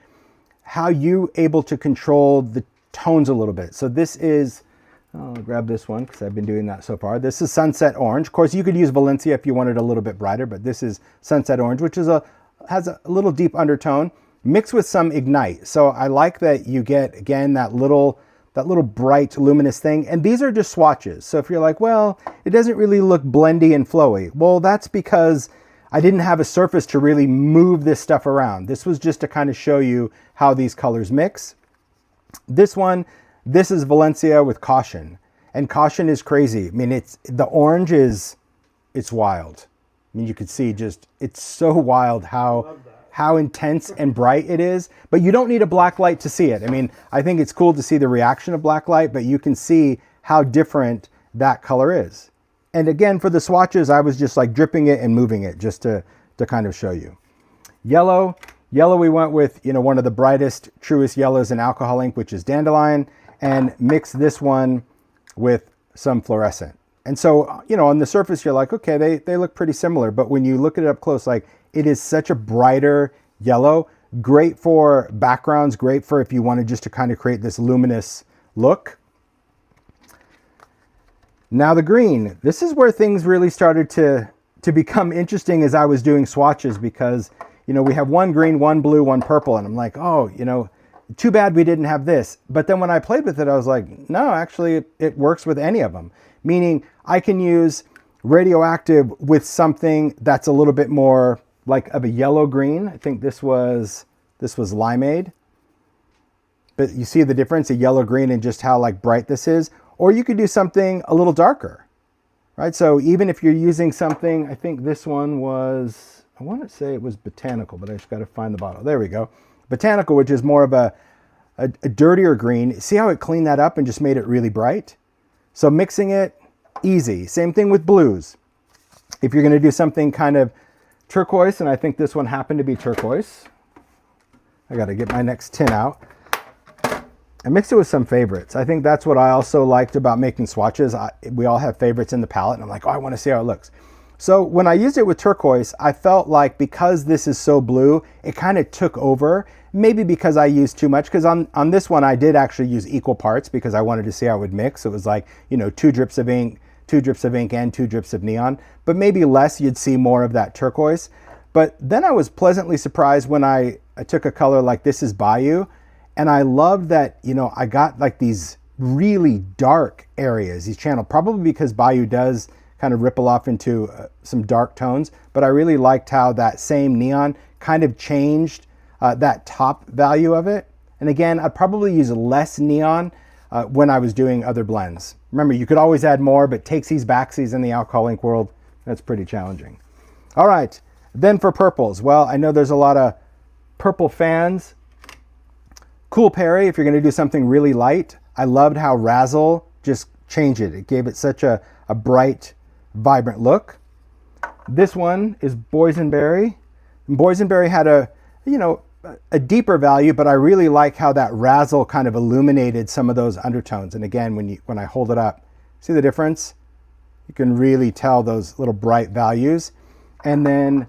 how you able to control the tones a little bit. So this is, I'll grab this one because I've been doing that so far. This is Sunset Orange. Of course, you could use Valencia if you wanted a little bit brighter, but this is Sunset Orange, which is has a little deep undertone mixed with some Ignite. So I like that you get, again, that little that little bright luminous thing. And these are just swatches. So if you're like, well, it doesn't really look blendy and flowy. Well, that's because I didn't have a surface to really move this stuff around. This was just to kind of show you how these colors mix. This one, this is Valencia with Caution. And Caution is crazy. I mean, the orange is, it's wild. I mean, you could see just, it's so wild how intense and bright it is, but you don't need a black light to see it. I mean, I think it's cool to see the reaction of black light, but you can see how different that color is. And again, for the swatches, I was just like dripping it and moving it just to kind of show you. Yellow, we went with, you know, one of the brightest, truest yellows in alcohol ink, which is Dandelion, and mixed this one with some fluorescent. And so, you know, on the surface, you're like, okay, they look pretty similar, but when you look at it up close, like, it is such a brighter yellow, great for backgrounds, great for if you wanted just to kind of create this luminous look. Now the green, this is where things really started to become interesting as I was doing swatches, because, you know, we have one green, one blue, one purple, and I'm like, oh, you know, too bad we didn't have this. But then when I played with it, I was like, no, actually it works with any of them. Meaning I can use radioactive with something that's a little bit more like of a yellow green. I think this was limeade. But you see the difference, a yellow green, and just how like bright this is. Or you could do something a little darker, right? So even if you're using something, I think this one was, I want to say it was Botanical, but I just got to find the bottle. There we go. Botanical, which is more of a dirtier green. See how it cleaned that up and just made it really bright? So mixing it, easy. Same thing with blues. If you're going to do something kind of turquoise, and I think this one happened to be turquoise. I got to get my next tin out. I mixed it with some favorites. I think that's what I also liked about making swatches. We all have favorites in the palette, and I'm like, oh, I want to see how it looks. So when I used it with turquoise, I felt like because this is so blue, it kind of took over. Maybe because I used too much, because on this one, I did actually use equal parts because I wanted to see how it would mix. It was like, you know, 2 drips of ink, 2 drips of ink, and 2 drips of neon. But maybe less, you'd see more of that turquoise. But then I was pleasantly surprised when I took a color like this is Bayou, and I loved that, you know, I got like these really dark areas, these channel, probably because Bayou does kind of ripple off into some dark tones, but I really liked how that same neon kind of changed that top value of it. And again, I'd probably use less neon when I was doing other blends. Remember, you could always add more, but takesies, backsies in the alcohol ink world, that's pretty challenging. All right, then for purples. Well, I know there's a lot of purple fans. Cool Perry, if you're gonna do something really light. I loved how Razzle just changed it. It gave it such a bright, vibrant look. This one is Boysenberry. And Boysenberry had a deeper value, but I really like how that Razzle kind of illuminated some of those undertones. And again, when I hold it up, see the difference? You can really tell those little bright values. And then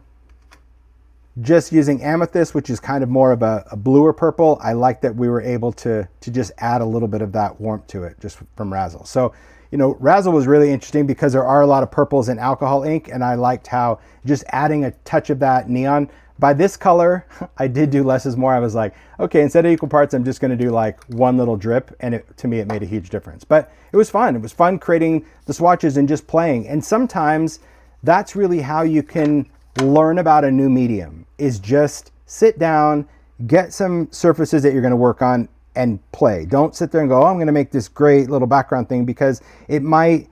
just using Amethyst, which is kind of more of a bluer purple, I like that we were able to just add a little bit of that warmth to it just from Razzle. So, you know, Razzle was really interesting because there are a lot of purples in alcohol ink, and I liked how just adding a touch of that neon. By this color, I did do less is more. I was like, okay, instead of equal parts, I'm just going to do like one little drip, and to me, it made a huge difference. But it was fun. It was fun creating the swatches and just playing. And sometimes that's really how you can learn about a new medium, is just sit down, get some surfaces that you're going to work on, and play. Don't sit there and go, oh, I'm going to make this great little background thing, because it might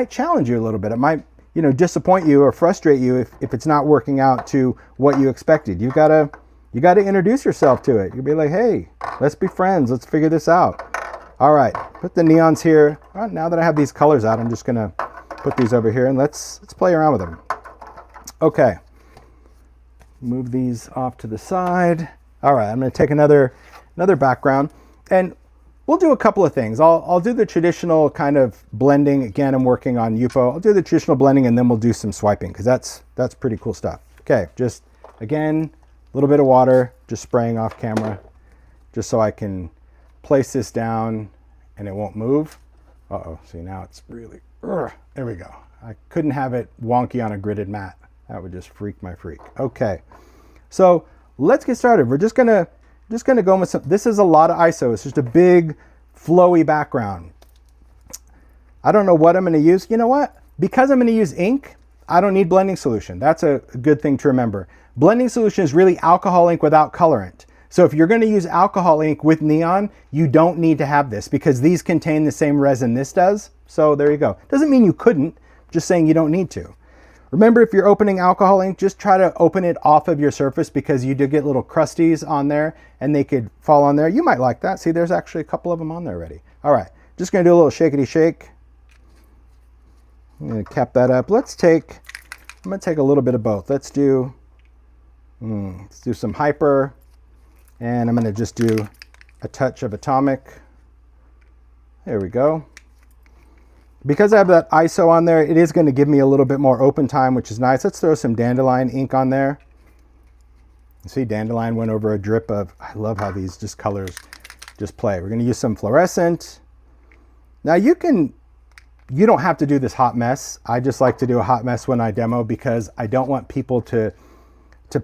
challenge you a little bit. It might, you know, disappoint you or frustrate you if it's not working out to what you expected. You gotta introduce yourself to it. You'll be like, hey, let's be friends. Let's figure this out. All right, put the neons here. All right, now that I have these colors out, I'm just gonna put these over here and let's play around with them. Okay, move these off to the side. All right, I'm gonna take another background, and we'll do a couple of things. I'll do the traditional kind of blending. Again, I'm working on Yupo. I'll do the traditional blending, and then we'll do some swiping, because that's pretty cool stuff. Okay, just again, a little bit of water, just spraying off camera, just so I can place this down and it won't move. Uh-oh, see, now it's really, there we go. I couldn't have it wonky on a gridded mat. That would just freak my freak. Okay, so let's get started. We're just gonna go with some, this is a lot of ISO. It's just a big flowy background. I don't know what I'm going to use. You know what? Because I'm going to use ink, I don't need blending solution. That's a good thing to remember. Blending solution is really alcohol ink without colorant. So if you're going to use alcohol ink with neon, you don't need to have this because these contain the same resin this does. So there you go. Doesn't mean you couldn't, just saying you don't need to. Remember, if you're opening alcohol ink, just try to open it off of your surface because you do get little crusties on there and they could fall on there. You might like that. See, there's actually a couple of them on there already. All right, just going to do a little shakety shake. I'm going to cap that up. I'm going to take a little bit of both. Let's do some hyper, and I'm going to just do a touch of atomic. There we go. Because I have that ISO on there, it is going to give me a little bit more open time, which is nice. Let's throw some dandelion ink on there. You see, dandelion went over a drip of, I love how these just colors just play. We're going to use some fluorescent. Now you don't have to do this hot mess. I just like to do a hot mess when I demo because I don't want people to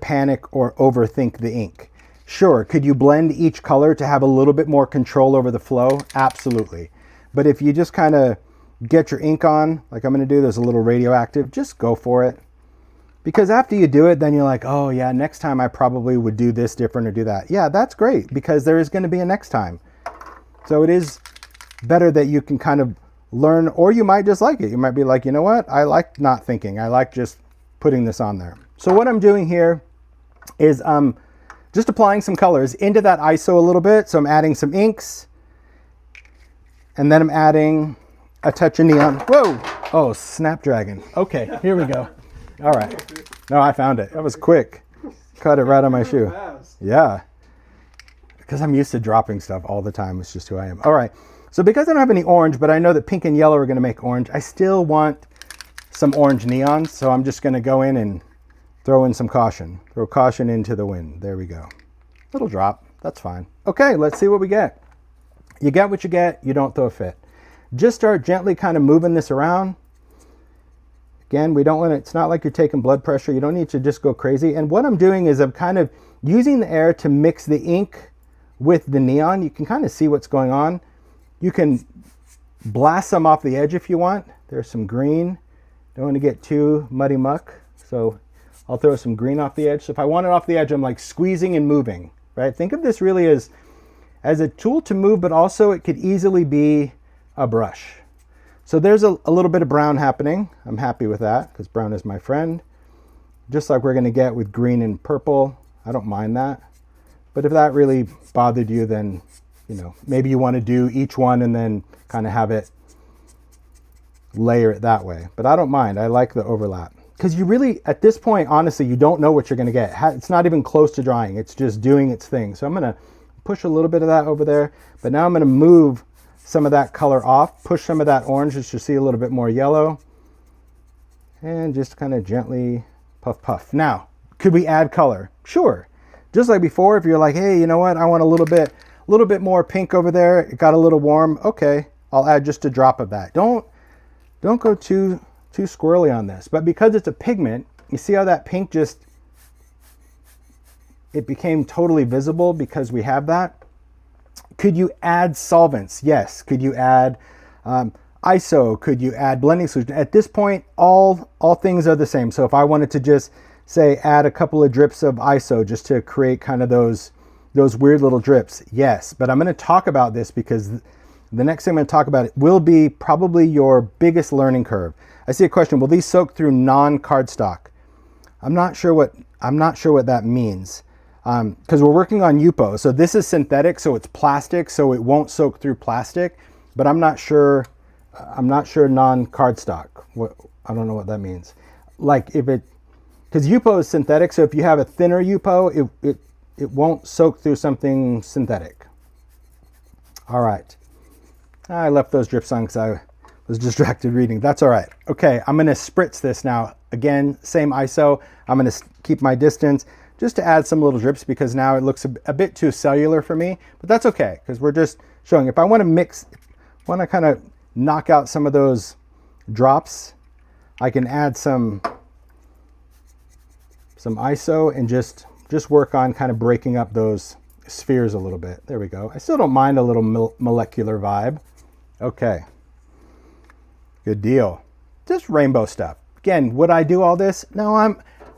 panic or overthink the ink. Sure, could you blend each color to have a little bit more control over the flow? Absolutely. But if you just kind of get your ink on, like I'm going to do, there's a little radioactive, just go for it. Because after you do it, then you're like, oh yeah, next time I probably would do this different or do that. Yeah, that's great because there is going to be a next time. So it is better that you can kind of learn, or you might just like it. You might be like, you know what? I like not thinking. I like just putting this on there. So what I'm doing here is just applying some colors into that ISO a little bit. So I'm adding some inks and then I'm adding a touch of neon. Whoa! Oh, Snapdragon. Okay, here we go. All right. No, I found it. That was quick. Cut it right on my shoe. Yeah. Because I'm used to dropping stuff all the time. It's just who I am. All right. So because I don't have any orange, but I know that pink and yellow are going to make orange, I still want some orange neon. So I'm just going to go in and throw in some caution. Throw caution into the wind. There we go. Little drop. That's fine. Okay, let's see what we get. You get what you get. You don't throw a fit. Just start gently kind of moving this around. Again, we don't want to, it's not like you're taking blood pressure. You don't need to just go crazy. And what I'm doing is I'm kind of using the air to mix the ink with the neon. You can kind of see what's going on. You can blast some off the edge if you want. There's some green. Don't want to get too muddy muck. So I'll throw some green off the edge. So if I want it off the edge, I'm like squeezing and moving, right? Think of this really as a tool to move, but also it could easily be a brush. So there's a little bit of brown happening. I'm happy with that because brown is my friend. Just like we're going to get with green and purple. I don't mind that. But if that really bothered you, then, you know, maybe you want to do each one and then kind of have it layer it that way. But I don't mind. I like the overlap. Because you really, at this point, honestly, you don't know what you're going to get. It's not even close to drying. It's just doing its thing. So I'm going to push a little bit of that over there. But now I'm going to move some of that color off, push some of that orange just to see a little bit more yellow, and just kind of gently puff puff. Now, could we add color? Sure. Just like before, if you're like, hey, you know what, I want a little bit more pink over there, it got a little warm, okay, I'll add just a drop of that. Don't go too squirrely on this. But because it's a pigment, you see how that pink just, it became totally visible because we have that. Could you add solvents? Yes. Could you add ISO? Could you add blending solution? At this point, all things are the same. So if I wanted to just say add a couple of drips of ISO just to create kind of those weird little drips, yes. But I'm going to talk about this because the next thing I'm going to talk about it will be probably your biggest learning curve. I see a question. Will these soak through non-cardstock? I'm not sure what that means. Because we're working on UPO. So this is synthetic, so it's plastic, so it won't soak through plastic, but I'm not sure non-cardstock. I don't know what that means. Like because UPO is synthetic, so if you have a thinner UPO, it won't soak through something synthetic. All right. I left those drips on because I was distracted reading. That's all right. Okay, I'm gonna spritz this now. Again, same ISO. I'm gonna keep my distance, just to add some little drips because now it looks a bit too cellular for me, but that's okay because we're just showing. If I want to mix, want to kind of knock out some of those drops, I can add some ISO and just work on kind of breaking up those spheres a little bit. There we go. I still don't mind a little molecular vibe. Okay. Good deal. Just rainbow stuff. Again, would I do all this? No,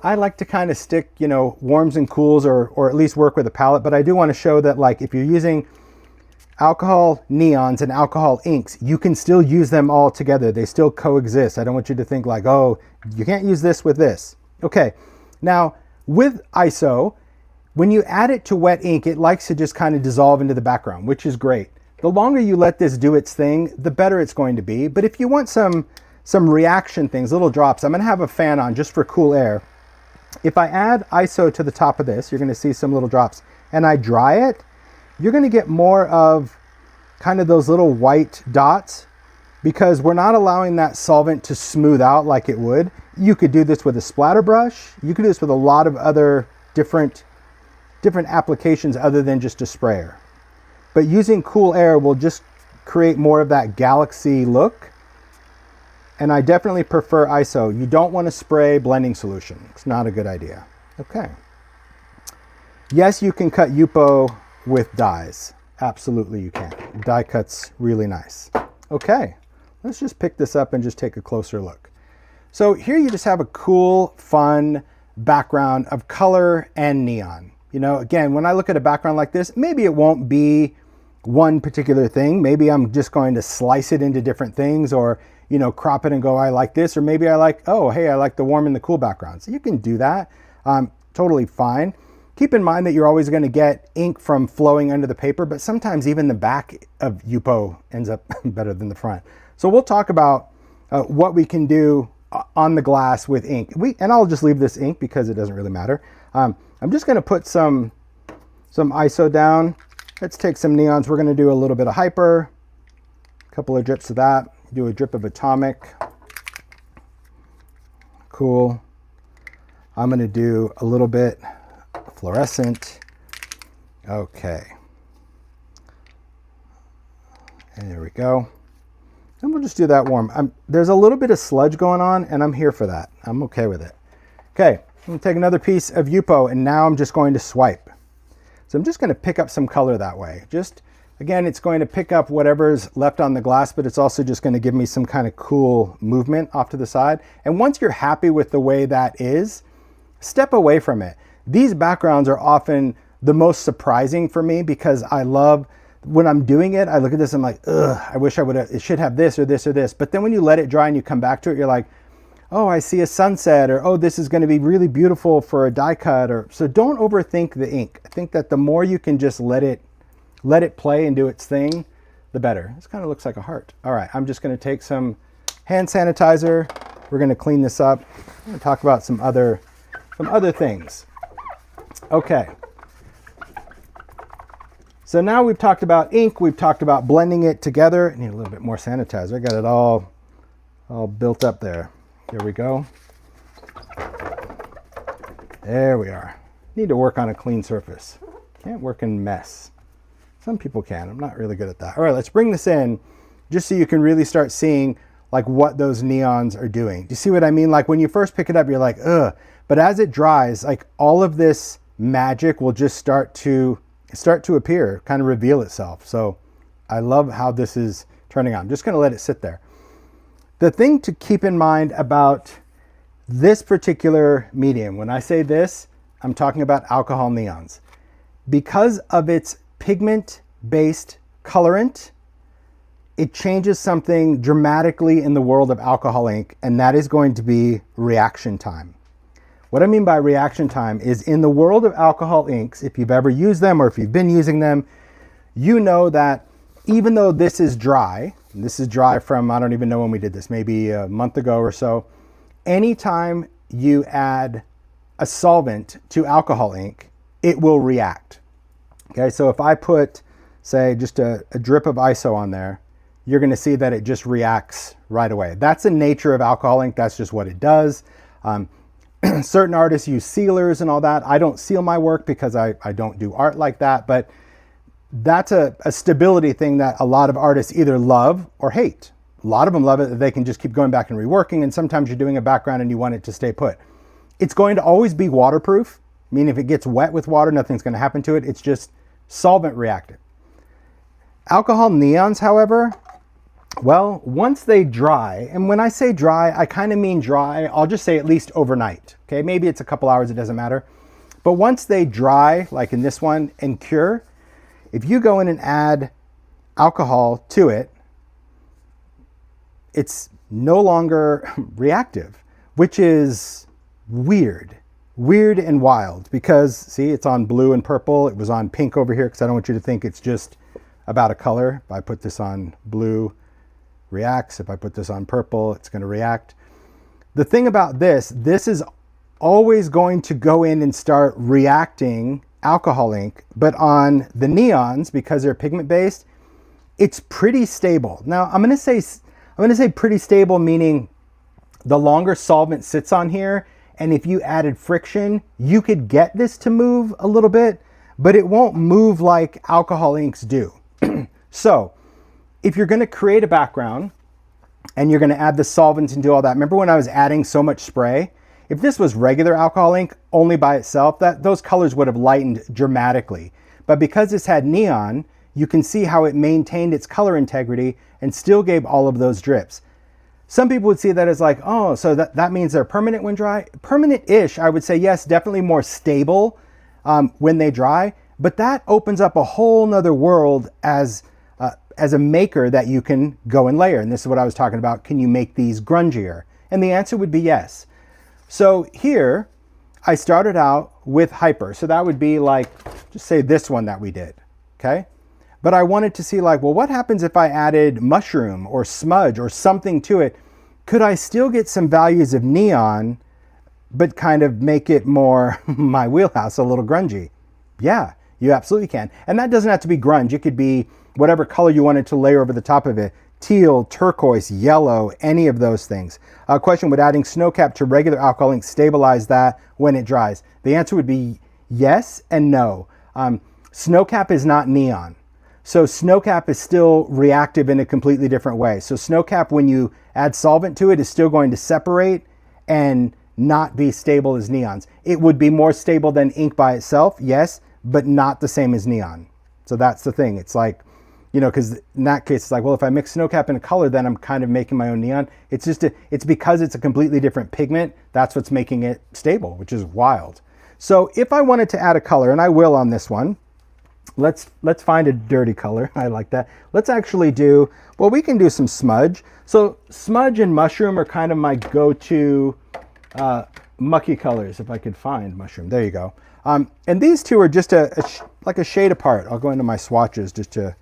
I like to kind of stick, you know, warms and cools, or at least work with a palette, but I do want to show that, like, if you're using alcohol neons and alcohol inks, you can still use them all together. They still coexist. I don't want you to think like, oh, you can't use this with this. Okay, now with ISO, when you add it to wet ink, it likes to just kind of dissolve into the background, which is great. The longer you let this do its thing, the better it's going to be. But if you want some reaction things, little drops, I'm gonna have a fan on just for cool air. If I add ISO to the top of this, you're gonna see some little drops, and I dry it, you're going to get more of kind of those little white dots, because we're not allowing that solvent to smooth out like it would. You could do this with a splatter brush. You could do this with a lot of other different applications other than just a sprayer. But using cool air will just create more of that galaxy look. And I definitely prefer ISO. You don't want to spray blending solution. It's not a good idea. Okay. Yes, you can cut Yupo with dies. Absolutely you can. Die cut's really nice. Okay, let's just pick this up and just take a closer look. So here you just have a cool, fun background of color and neon. You know, again, when I look at a background like this, maybe it won't be one particular thing. Maybe I'm just going to slice it into different things, or, you know, crop it and go, I like this, or maybe I like, oh, hey, I like the warm and the cool background. So you can do that. Totally fine. Keep in mind that you're always going to get ink from flowing under the paper, but sometimes even the back of Yupo ends up better than the front. So we'll talk about what we can do on the glass with ink. And I'll just leave this ink because it doesn't really matter. I'm just going to put some ISO down. Let's take some neons. We're going to do a little bit of hyper, a couple of drips of that, do a drip of atomic. Cool. I'm going to do a little bit fluorescent. Okay. And there we go. And we'll just do that warm. There's a little bit of sludge going on, and I'm here for that. I'm okay with it. Okay, I'm going to take another piece of Yupo, and now I'm just going to swipe. So I'm just going to pick up some color that way. Just, again, it's going to pick up whatever's left on the glass, but it's also just going to give me some kind of cool movement off to the side. And once you're happy with the way that is, step away from it. These backgrounds are often the most surprising for me, because I love, when I'm doing it, I look at this, I'm like, ugh, I wish it should have this or this or this. But then when you let it dry and you come back to it, you're like, oh, I see a sunset, or oh, this is going to be really beautiful for a die cut. Or so don't overthink the ink. I think that the more you can just let it play and do its thing, the better. This kind of looks like a heart. All right, I'm just going to take some hand sanitizer. We're going to clean this up. I'm going to talk about some other things. Okay. So now we've talked about ink, we've talked about blending it together. I need a little bit more sanitizer. I got it all built up there. Here we go. There we are. Need to work on a clean surface. Can't work in mess. Some people can. I'm not really good at that. All right, let's bring this in just so you can really start seeing like what those neons are doing. Do you see what I mean? Like when you first pick it up, you're like, ugh. But as it dries, like all of this magic will just start to appear, kind of reveal itself. So I love how this is turning out. I'm just going to let it sit there. The thing to keep in mind about this particular medium, when I say this, I'm talking about alcohol neons. Because of its pigment-based colorant, it changes something dramatically in the world of alcohol ink, and that is going to be reaction time. What I mean by reaction time is, in the world of alcohol inks, if you've ever used them or if you've been using them, you know that even though this is dry, and this is dry from, I don't even know when we did this, maybe a month ago or so, anytime you add a solvent to alcohol ink, it will react. Okay, so if I put, say, just a drip of ISO on there, you're going to see that it just reacts right away. That's the nature of alcohol ink. That's just what it does. Certain artists use sealers and all that. I don't seal my work because I don't do art like that, but that's a stability thing that a lot of artists either love or hate. A lot of them love it, that they can just keep going back and reworking, and sometimes you're doing a background and you want it to stay put. It's going to always be waterproof, meaning if it gets wet with water, nothing's going to happen to it. It's just solvent reactive. Alcohol neons, however, well, once they dry, and when I say dry, I kind of mean dry, I'll just say at least overnight. Okay, maybe it's a couple hours, it doesn't matter. But once they dry, like in this one, and cure, if you go in and add alcohol to it, it's no longer reactive, which is weird and wild, because see, it's on blue and purple. It was on pink over here because I don't want you to think it's just about a color. If I put this on blue, reacts. If I put this on purple, it's going to react. The thing about this is always going to go in and start reacting alcohol ink, but on the neons, because they're pigment based, it's pretty stable. Now I'm going to say pretty stable, meaning the longer solvent sits on here, and if you added friction, you could get this to move a little bit, but it won't move like alcohol inks do. So if you're going to create a background and you're going to add the solvents and do all that, remember when I was adding so much spray? If this was regular alcohol ink only by itself, those colors would have lightened dramatically. But because this had neon, you can see how it maintained its color integrity and still gave all of those drips. Some people would see that as like, oh, so that means they're permanent when dry. Permanent-ish, I would say, yes, definitely more stable when they dry. But that opens up a whole nother world as a maker that you can go and layer. And this is what I was talking about. Can you make these grungier? And the answer would be yes. So here, I started out with hyper. So that would be like, just say this one that we did, okay? But I wanted to see like, well, what happens if I added mushroom or smudge or something to it? Could I still get some values of neon, but kind of make it more my wheelhouse, a little grungy? Yeah, you absolutely can. And that doesn't have to be grunge. It could be whatever color you wanted to layer over the top of it. Teal, turquoise, yellow, any of those things. Question, would adding snowcap to regular alcohol ink stabilize that when it dries? The answer would be yes and no. Snowcap is not neon. So snowcap is still reactive in a completely different way. So snowcap, when you add solvent to it, is still going to separate and not be stable as neons. It would be more stable than ink by itself, yes, but not the same as neon. So that's the thing. It's like, you know, because in that case, it's like, well, if I mix snowcap in a color, then I'm kind of making my own neon. It's just, it's because it's a completely different pigment. That's what's making it stable, which is wild. So if I wanted to add a color, and I will on this one, let's find a dirty color. I like that. Let's actually do, well, we can do some smudge. So smudge and mushroom are kind of my go-to mucky colors, if I could find mushroom. There you go. And these two are just like a shade apart. I'll go into my swatches just to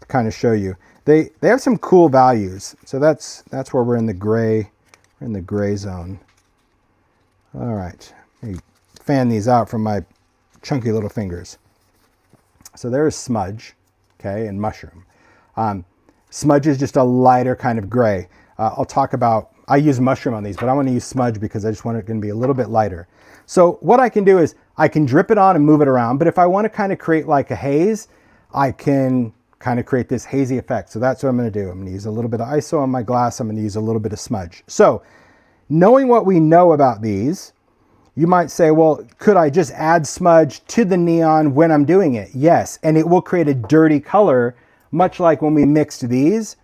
kind of show you. They have some cool values. So that's where we're in the gray. We're in the gray zone. All right. Let me fan these out from my chunky little fingers. So there's smudge, okay, and mushroom. Smudge is just a lighter kind of gray. I'll talk about, I use mushroom on these, but I want to use smudge because I just want it to be a little bit lighter. So what I can do is I can drip it on and move it around, but if I want to kind of create like a haze, I can kind of create this hazy effect. So that's what I'm going to do. I'm going to use a little bit of ISO on my glass. I'm going to use a little bit of smudge. So knowing what we know about these, you might say, well, could I just add smudge to the neon when I'm doing it? Yes, and it will create a dirty color, much like when we mixed these,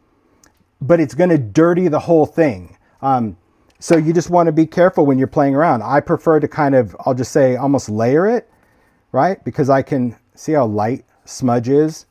but it's going to dirty the whole thing. So you just want to be careful when you're playing around. I prefer to kind of, I'll just say almost layer it, right? Because I can see how light smudge is.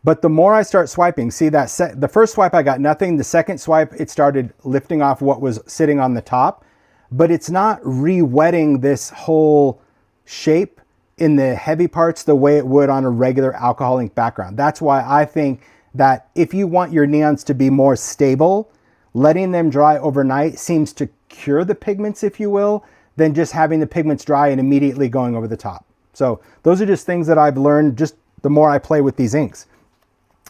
But the more I start swiping, see that the first swipe I got nothing. The second swipe, it started lifting off what was sitting on the top. But it's not re-wetting this whole shape in the heavy parts the way it would on a regular alcohol ink background. That's why I think that if you want your neons to be more stable, letting them dry overnight seems to cure the pigments, if you will, than just having the pigments dry and immediately going over the top. So those are just things that I've learned just the more I play with these inks.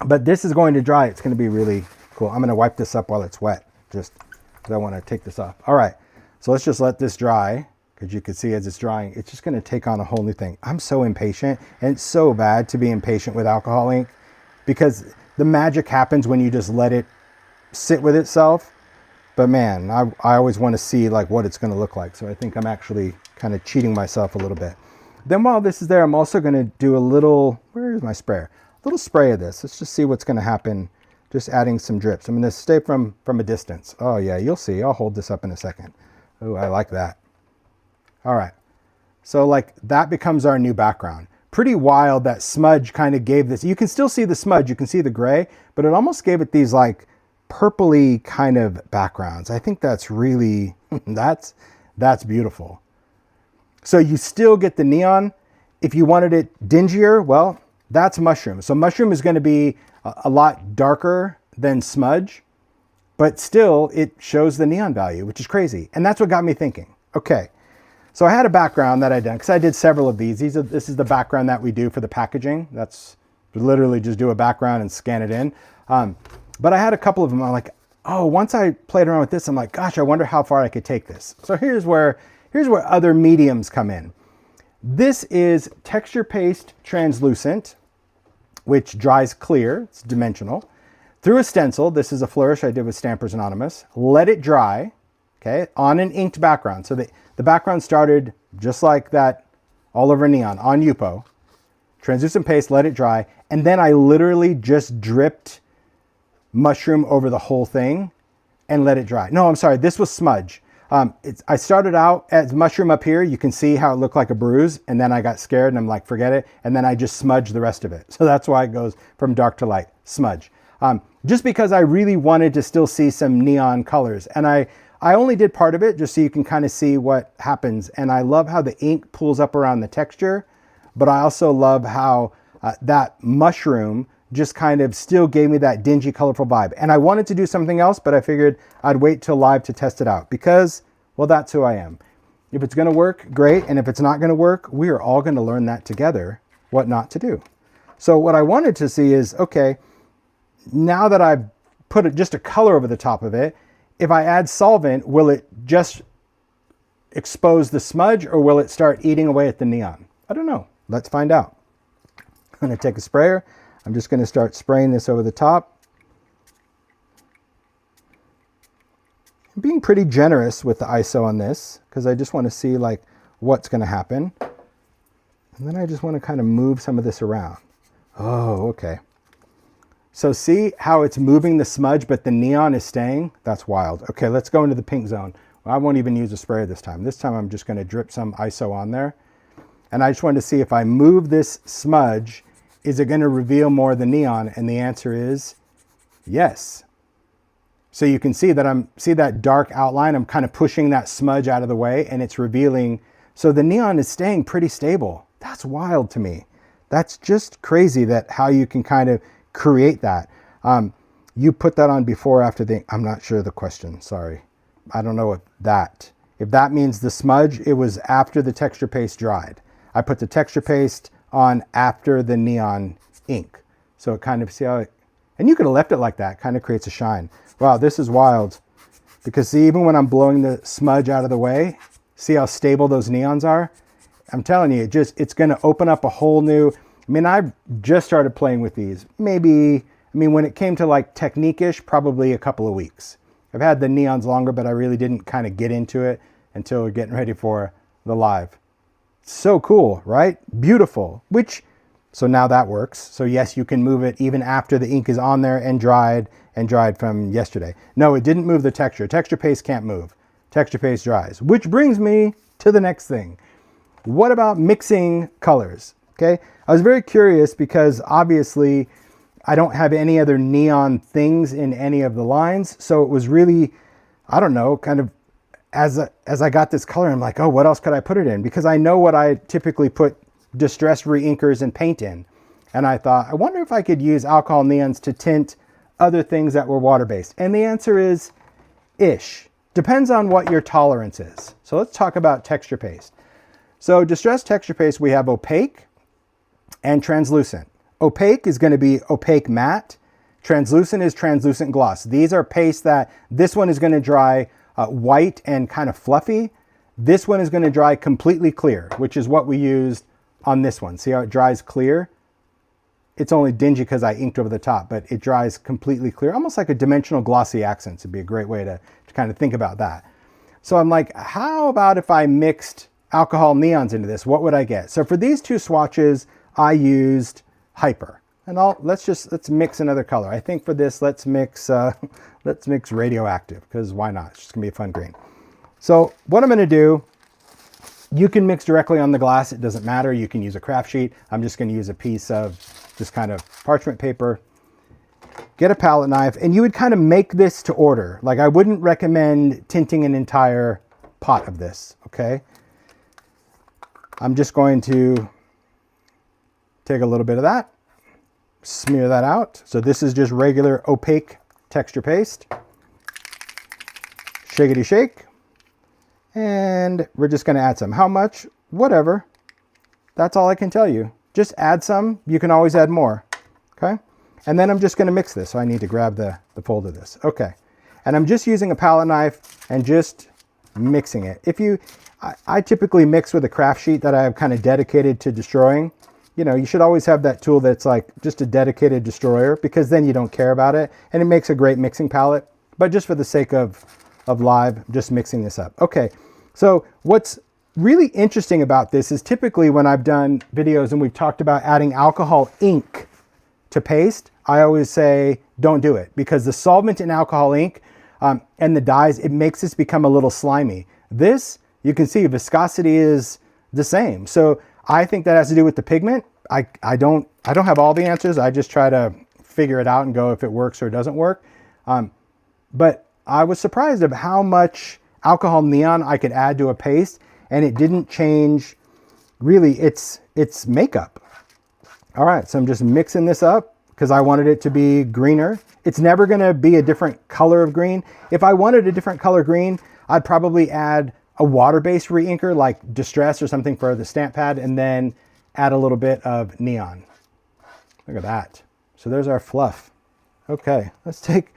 But this is going to dry. It's going to be really cool. I'm going to wipe this up while it's wet, just because I want to take this off. All right. So let's just let this dry, because you can see as it's drying, it's just going to take on a whole new thing. I'm so impatient, and it's so bad to be impatient with alcohol ink, because the magic happens when you just let it sit with itself. But man, I always want to see like what it's going to look like. So I think I'm actually kind of cheating myself a little bit. Then while this is there, I'm also going to do a little, where's my sprayer? A little spray of this. Let's just see what's going to happen. Just adding some drips. I'm going to stay from a distance. Oh yeah, you'll see. I'll hold this up in a second. Oh, I like that. All right. So like that becomes our new background. Pretty wild that Smudge kind of gave this. You can still see the smudge. You can see the gray, but it almost gave it these like purpley kind of backgrounds. I think that's really, that's beautiful. So you still get the neon. If you wanted it dingier, well, that's mushroom. So mushroom is going to be a lot darker than Smudge, but still it shows the neon value, which is crazy. And that's what got me thinking. Okay, so I had a background that I done, because I did several of these. This is the background that we do for the packaging. That's literally just do a background and scan it in. But I had a couple of them. I'm like, oh, once I played around with this, I'm like, gosh, I wonder how far I could take this. So here's where other mediums come in. This is texture paste translucent, which dries clear. It's dimensional. Through a stencil, this is a flourish I did with Stampers Anonymous. Let it dry, okay, on an inked background. So the background started just like that, all over neon, on Yupo. Translucent paste, let it dry, and then I literally just dripped mushroom over the whole thing and let it dry. No, I'm sorry, this was Smudge. I started out as mushroom up here. You can see how it looked like a bruise, and then I got scared and I'm like, forget it. And then I just smudged the rest of it. So that's why it goes from dark to light, Smudge. Just because I really wanted to still see some neon colors. And I only did part of it just so you can kind of see what happens. And I love how the ink pulls up around the texture, but I also love how that mushroom just kind of still gave me that dingy, colorful vibe. And I wanted to do something else, but I figured I'd wait till live to test it out because, well, that's who I am. If it's gonna work, great. And if it's not gonna work, we are all gonna learn that together, what not to do. So what I wanted to see is, okay, now that I've put just a color over the top of it, if I add solvent, will it just expose the smudge or will it start eating away at the neon? I don't know. Let's find out. I'm gonna take a sprayer. I'm just going to start spraying this over the top. I'm being pretty generous with the ISO on this because I just want to see like what's going to happen. And then I just want to kind of move some of this around. Oh, okay. So see how it's moving the smudge, but the neon is staying? That's wild. Okay, let's go into the pink zone. Well, I won't even use a sprayer this time. This time I'm just going to drip some ISO on there. And I just wanted to see if I move this smudge, is it going to reveal more of the neon? And the answer is yes. So you can see that see that dark outline. I'm kind of pushing that smudge out of the way and it's revealing. So the neon is staying pretty stable. That's wild to me. That's just crazy that how you can kind of create that. You put that on before or after the, I'm not sure the question, sorry. I don't know if that means the smudge, it was after the texture paste dried. I put the texture paste on after the neon ink. So it kind of, see how it, and you could have left it like that, kind of creates a shine. Wow, this is wild. Because see, even when I'm blowing the smudge out of the way, see how stable those neons are? I'm telling you, it's gonna open up a whole new, I mean, I've just started playing with these. Maybe, I mean, when it came to like technique-ish, probably a couple of weeks. I've had the neons longer, but I really didn't kind of get into it until getting ready for the live. So cool, right? Beautiful, so now that works. So yes, you can move it even after the ink is on there and dried from yesterday. No, it didn't move the texture. Texture paste can't move. Texture paste dries, which brings me to the next thing. What about mixing colors? Okay, I was very curious because obviously I don't have any other neon things in any of the lines. So it was really, I don't know, kind of as I got this color, I'm like, oh, what else could I put it in? Because I know what I typically put distress reinkers and paint in. And I thought, I wonder if I could use alcohol neons to tint other things that were water-based. And the answer is ish. Depends on what your tolerance is. So let's talk about texture paste. So distress texture paste, we have opaque and translucent. Opaque is going to be opaque matte. Translucent is translucent gloss. These are pastes that, this one is going to dry white and kind of fluffy. This one is going to dry completely clear, which is what we used on this one. See how it dries clear? It's only dingy because I inked over the top, but it dries completely clear, almost like a dimensional glossy accents would be a great way to kind of think about that. So I'm like, how about if I mixed alcohol neons into this, what would I get? So for these two swatches, I used Hyper. And let's mix another color. I think for this, let's mix Radioactive, because why not? It's just gonna be a fun green. So what I'm gonna do, you can mix directly on the glass. It doesn't matter. You can use a craft sheet. I'm just gonna use a piece of just kind of parchment paper. Get a palette knife, and you would kind of make this to order. Like I wouldn't recommend tinting an entire pot of this, okay? I'm just going to take a little bit of that, smear that out. So this is just regular opaque texture paste. Shakety shake. And we're just gonna add some. How much? Whatever. That's all I can tell you. Just add some. You can always add more, okay? And then I'm just gonna mix this. So I need to grab the fold of this. Okay. And I'm just using a palette knife and just mixing it. I typically mix with a craft sheet that I have kind of dedicated to destroying. You know, you should always have that tool that's like just a dedicated destroyer, because then you don't care about it and it makes a great mixing palette. But just for the sake of live, just mixing this up. Okay, so what's really interesting about this is typically when I've done videos and we've talked about adding alcohol ink to paste, I always say don't do it, because the solvent in alcohol ink and the dyes, it makes this become a little slimy. This, you can see viscosity is the same. So I think that has to do with the pigment. I don't have all the answers. I just try to figure it out and go if it works or it doesn't work. But I was surprised of how much alcohol neon I could add to a paste, and it didn't change really its makeup. All right, so I'm just mixing this up because I wanted it to be greener. It's never gonna be a different color of green. If I wanted a different color green, I'd probably add a water-based re-inker like Distress or something for the stamp pad, and then add a little bit of neon. Look at that. So there's our fluff. Okay, let's take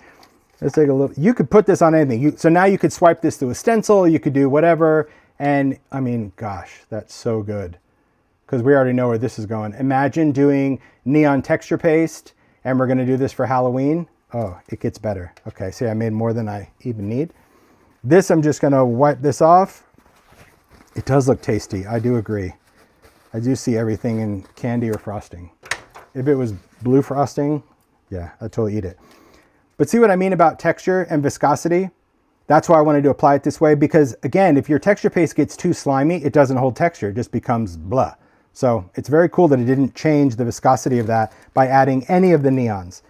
a little. You could put this on anything. So now you could swipe this through a stencil, you could do whatever. And I mean, gosh, that's so good, because we already know where this is going. Imagine doing neon texture paste, and we're gonna do this for Halloween. Oh, it gets better. Okay, see, I made more than I even need. This, I'm just gonna wipe this off. It does look tasty, I do agree. I do see everything in candy or frosting. If it was blue frosting, yeah, I'd totally eat it. But see what I mean about texture and viscosity? That's why I wanted to apply it this way, because again, if your texture paste gets too slimy, it doesn't hold texture, it just becomes blah. So it's very cool that it didn't change the viscosity of that by adding any of the neons.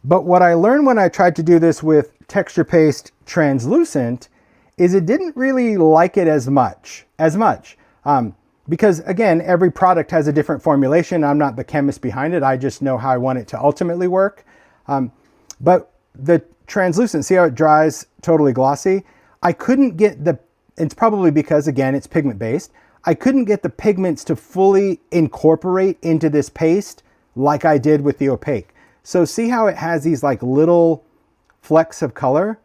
But what I learned when I tried to do this with texture paste translucent is it didn't really like it as much. Because again, every product has a different formulation. I'm not the chemist behind it. I just know how I want it to ultimately work. But the translucent, see how it dries totally glossy? I couldn't get it's probably because again, it's pigment based. I couldn't get the pigments to fully incorporate into this paste like I did with the opaque. So see how it has these like little flecks of color?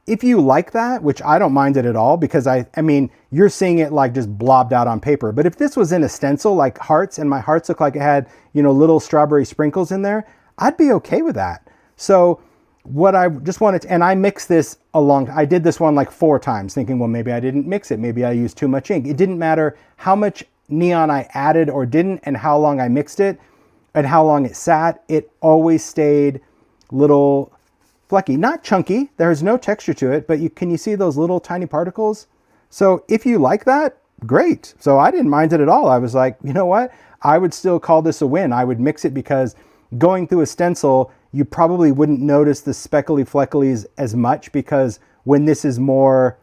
If you like that, which I don't mind it at all, because I mean, you're seeing it like just blobbed out on paper. But if this was in a stencil like hearts, and my hearts look like it had, you know, little strawberry sprinkles in there, I'd be okay with that. So what I just wanted to, and I mixed this I did this one like 4 times thinking, well, maybe I didn't mix it. Maybe I used too much ink. It didn't matter how much neon I added or didn't, and how long I mixed it and how long it sat. It always stayed little flecky, not chunky. There's no texture to it, but can you see those little tiny particles? So if you like that, great. So I didn't mind it at all. I was like, you know what? I would still call this a win. I would mix it, because going through a stencil, you probably wouldn't notice the speckly flecklies as much, because when this is more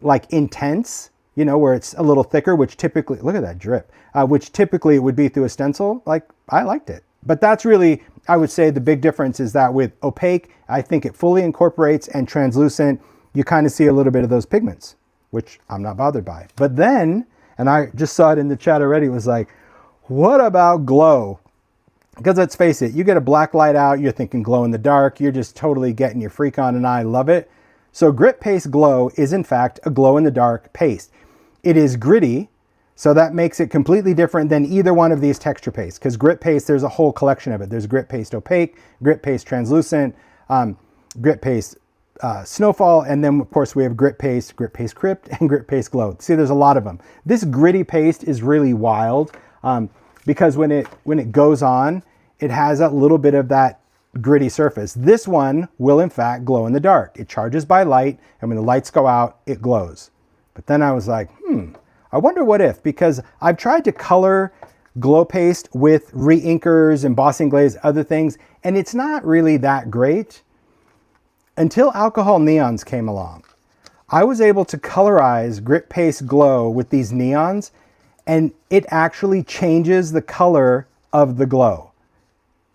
like intense, you know, where it's a little thicker, which typically, look at that drip, which typically it would be through a stencil, like I liked it. But that's really, I would say the big difference is that with opaque, I think it fully incorporates, and translucent, you kind of see a little bit of those pigments, which I'm not bothered by. But then, and I just saw it in the chat already, it was like, what about glow? Because let's face it, you get a black light out, you're thinking glow in the dark, you're just totally getting your freak on, and I love it. So Grit Paste Glow is in fact a glow in the dark paste. It is gritty, so that makes it completely different than either one of these texture pastes, because Grit Paste, there's a whole collection of it. There's Grit Paste Opaque, Grit Paste Translucent, Grit Paste snowfall, and then of course we have grit paste crypt, and grit paste glow. See, there's a lot of them. This gritty paste is really wild because when it goes on, it has a little bit of that gritty surface. This one will in fact glow in the dark. It charges by light, and when the lights go out, it glows. But then I was like, I wonder what if, because I've tried to color glow paste with re-inkers, embossing glaze, other things, and it's not really that great. Until alcohol neons came along, I was able to colorize grit paste glow with these neons, and it actually changes the color of the glow.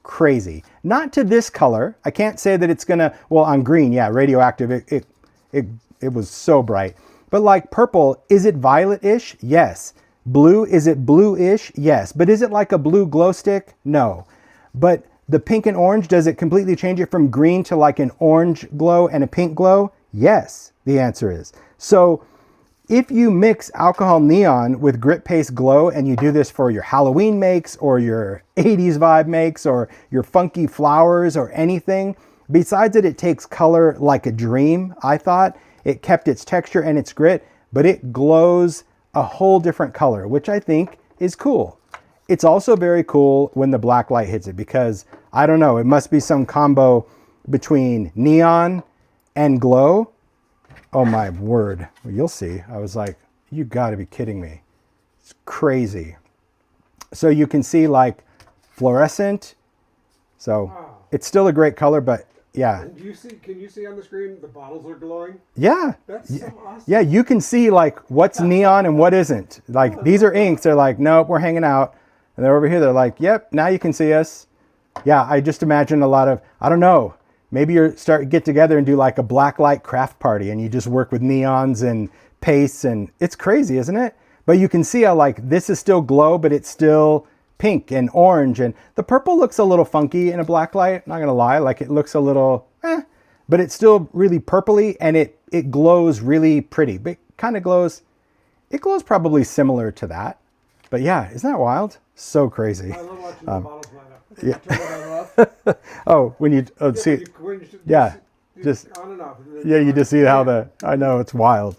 Crazy. Not to this color. I can't say that it's gonna, well, on green, yeah, radioactive, it was so bright. But like purple, is it violet-ish? Yes. Blue, is it blue-ish? Yes. But is it like a blue glow stick? No. But the pink and orange, does it completely change it from green to like an orange glow and a pink glow? Yes, the answer is. So if you mix alcohol neon with grit paste glow, and you do this for your Halloween makes or your 80s vibe makes or your funky flowers or anything, besides that it takes color like a dream, I thought, it kept its texture and its grit, but it glows a whole different color, which I think is cool. It's also very cool when the black light hits it, because I don't know, it must be some combo between neon and glow. Oh my word. Well, you'll see. I was like, you gotta be kidding me. It's crazy. So you can see like fluorescent. So wow. It's still a great color, but yeah. And can you see on the screen the bottles are glowing? Yeah. That's so awesome. Yeah, you can see like what's neon and what isn't. Like these are inks. They're like, nope, we're hanging out. And they're over here. They're like, yep, now you can see us. Yeah, I just imagine a lot of, I don't know, maybe you get together and do like a black light craft party, and you just work with neons and pastes, and it's crazy, isn't it? But you can see how like this is still glow, but it's still pink and orange, and the purple looks a little funky in a black light, not gonna lie, like it looks a little but it's still really purpley, and it glows really pretty. But it kind of glows, it glows probably similar to that. But yeah, isn't that wild? So crazy. I love watching the bottles light up. Yeah. Turn it off. Oh, when you see, yeah, just on and off. Yeah, you just see how I know, it's wild.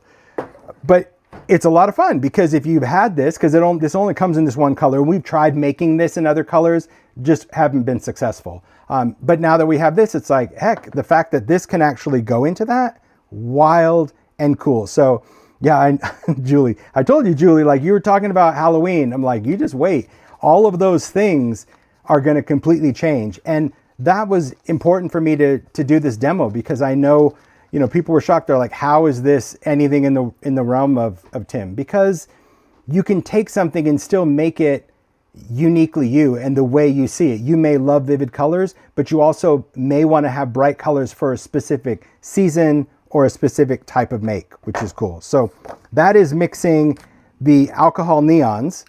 But it's a lot of fun, because if you've had this, because this only comes in this one color, we've tried making this in other colors, just haven't been successful. But now that we have this, it's like, heck, the fact that this can actually go into that, wild and cool. So yeah, Julie, I told you, Julie, like you were talking about Halloween. I'm like, you just wait. All of those things are going to completely change. And that was important for me to do this demo, because I know, you know, people were shocked. They're like, how is this anything in the realm of Tim? Because you can take something and still make it uniquely you and the way you see it. You may love vivid colors, but you also may want to have bright colors for a specific season or a specific type of make, which is cool. So that is mixing the alcohol neons.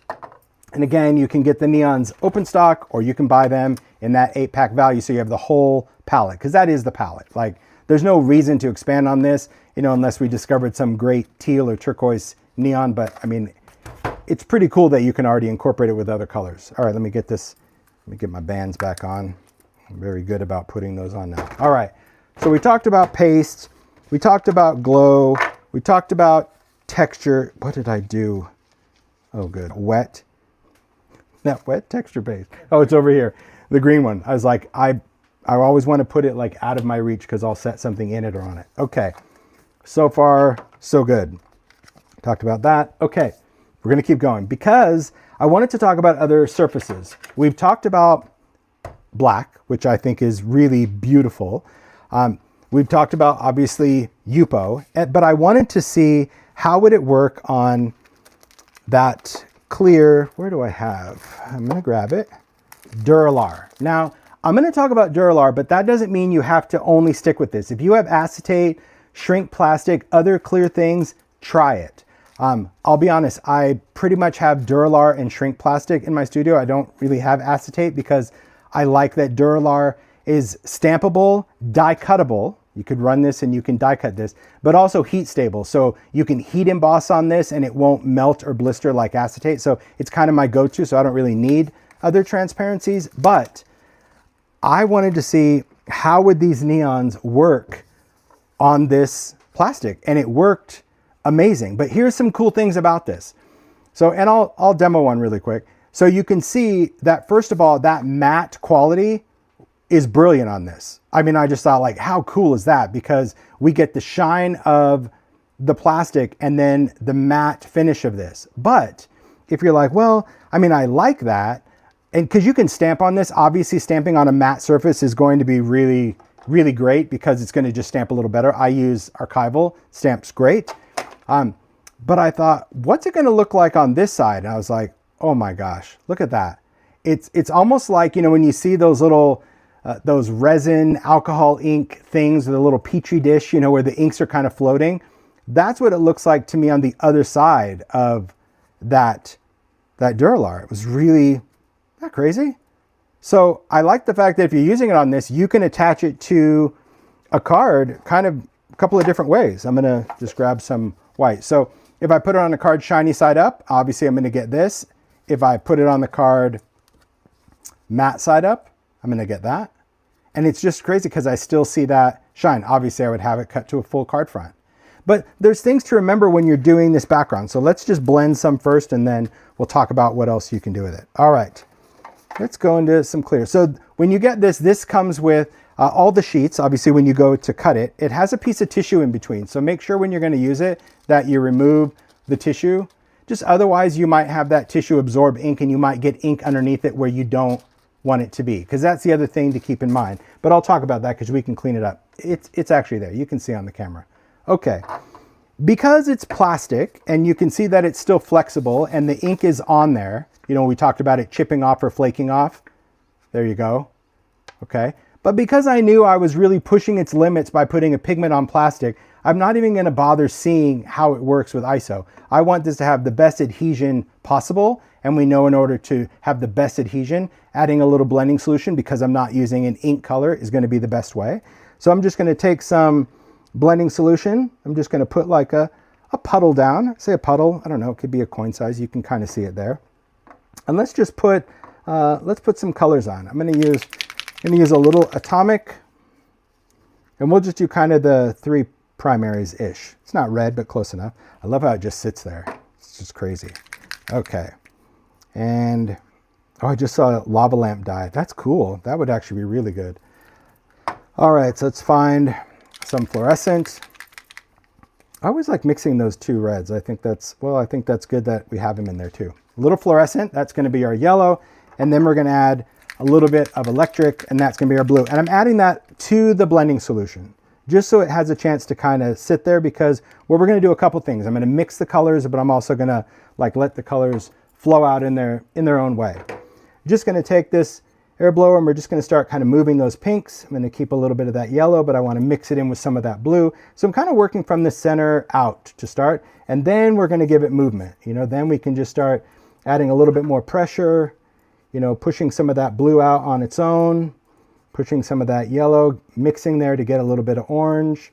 And again, you can get the neons open stock, or you can buy them in that 8-pack value, so you have the whole palette, because that is the palette. Like, there's no reason to expand on this, you know, unless we discovered some great teal or turquoise neon. But I mean, it's pretty cool that you can already incorporate it with other colors. All right, let me get my bands back on. I'm very good about putting those on now. All right, so we talked about paste, we talked about glow, we talked about texture. What did I do? Oh, good. Wet. That wet texture paste. Oh, it's over here. The green one. I was like, I always want to put it like out of my reach, because I'll set something in it or on it. Okay. So far, so good. Talked about that. Okay. We're going to keep going, because I wanted to talk about other surfaces. We've talked about black, which I think is really beautiful. We've talked about, obviously, Yupo, but I wanted to see how would it work on that clear, where do I have? I'm going to grab it. Dura-Lar. Now, I'm going to talk about Dura-Lar, but that doesn't mean you have to only stick with this. If you have acetate, shrink plastic, other clear things, try it. I'll be honest, I pretty much have Dura-Lar and shrink plastic in my studio. I don't really have acetate, because I like that Dura-Lar is stampable, die cuttable. You could run this and you can die cut this, but also heat stable. So you can heat emboss on this and it won't melt or blister like acetate. So it's kind of my go-to, so I don't really need other transparencies. But I wanted to see, how would these neons work on this plastic, and it worked amazing. But here's some cool things about this. So, and I'll demo one really quick. So you can see that, first of all, that matte quality is brilliant on this. I mean, I just thought, like, how cool is that? Because we get the shine of the plastic and then the matte finish of this. But if you're like, well, I mean, I like that, and because you can stamp on this, obviously stamping on a matte surface is going to be really, really great because it's going to just stamp a little better. I use archival, stamps great. But I thought, what's it going to look like on this side? And I was like, oh my gosh, look at that. It's almost like, you know, when you see those little, those resin alcohol ink things, the little petri dish, you know, where the inks are kind of floating. That's what it looks like to me on the other side of that Dura-Lar. It was really, not crazy. So I like the fact that if you're using it on this, you can attach it to a card kind of a couple of different ways. I'm going to just grab some white. So if I put it on the card shiny side up, obviously I'm going to get this. If I put it on the card matte side up, I'm going to get that. And it's just crazy because I still see that shine. Obviously I would have it cut to a full card front. But there's things to remember when you're doing this background. So let's just blend some first and then we'll talk about what else you can do with it. All right, let's go into some clear. So when you get this, this comes with all the sheets. Obviously when you go to cut it, it has a piece of tissue in between. So make sure when you're going to use it that you remove the tissue. Just otherwise you might have that tissue absorb ink and you might get ink underneath it where you don't want it to be, because that's the other thing to keep in mind. But I'll talk about that because we can clean it up. It's actually there. You can see on the camera. Okay, because it's plastic and you can see that it's still flexible and the ink is on there. You know, we talked about it chipping off or flaking off. There you go. Okay, but because I knew I was really pushing its limits by putting a pigment on plastic, I'm not even going to bother seeing how it works with ISO. I want this to have the best adhesion possible, and we know in order to have the best adhesion, adding a little blending solution, because I'm not using an ink color, is going to be the best way. So I'm just going to take some blending solution. I'm just going to put like a puddle down. Say a puddle, I don't know, it could be a coin size. You can kind of see it there. And let's just put, let's put some colors on. I'm going to use a little atomic, and we'll just do kind of the three primaries-ish. It's not red, but close enough. I love how it just sits there. It's just crazy. Okay. And, oh, I just saw a lava lamp dye. That's cool. That would actually be really good. All right, so let's find some fluorescent. I always like mixing those two reds. I think that's, well, I think that's good that we have them in there too. A little fluorescent, that's going to be our yellow. And then we're going to add a little bit of electric, and that's going to be our blue. And I'm adding that to the blending solution, just so it has a chance to kind of sit there, because what we're going to do a couple things. I'm going to mix the colors, but I'm also going to like let the colors flow out in their own way. Just going to take this air blower and we're just going to start kind of moving those pinks. I'm going to keep a little bit of that yellow, but I want to mix it in with some of that blue. So I'm kind of working from the center out to start, and then we're going to give it movement. You know, then we can just start adding a little bit more pressure, you know, pushing some of that blue out on its own, pushing some of that yellow, mixing there to get a little bit of orange.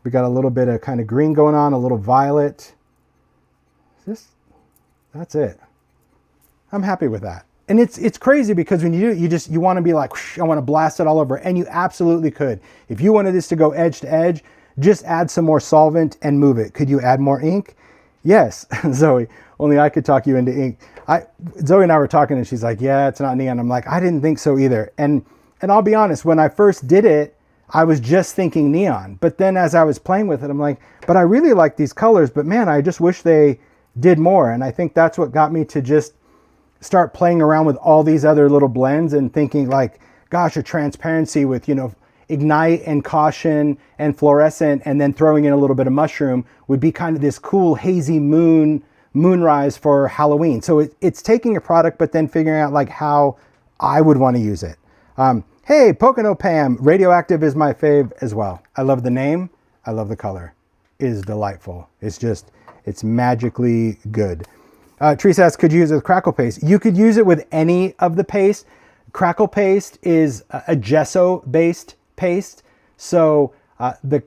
We got a little bit of kind of green going on, a little violet. That's it. I'm happy with that. And it's crazy because when you do it, you want to be like, I want to blast it all over. And you absolutely could. If you wanted this to go edge to edge, just add some more solvent and move it. Could you add more ink? Yes, Zoe, only I could talk you into ink. Zoe and I were talking and she's like, yeah, it's not neon. I'm like, I didn't think so either. And I'll be honest, when I first did it, I was just thinking neon. But then as I was playing with it, I'm like, but I really like these colors, but man, I just wish they did more. And I think that's what got me to just start playing around with all these other little blends and thinking like, gosh, a transparency with, you know, ignite and caution and fluorescent, and then throwing in a little bit of mushroom would be kind of this cool hazy moonrise for Halloween. So it's taking a product, but then figuring out like how I would want to use it. Hey, Pocono Pam, radioactive is my fave as well. I love the name. I love the color. It is delightful. It's magically good. Teresa asks, could you use it with crackle paste? You could use it with any of the paste. Crackle paste is a gesso-based paste. So the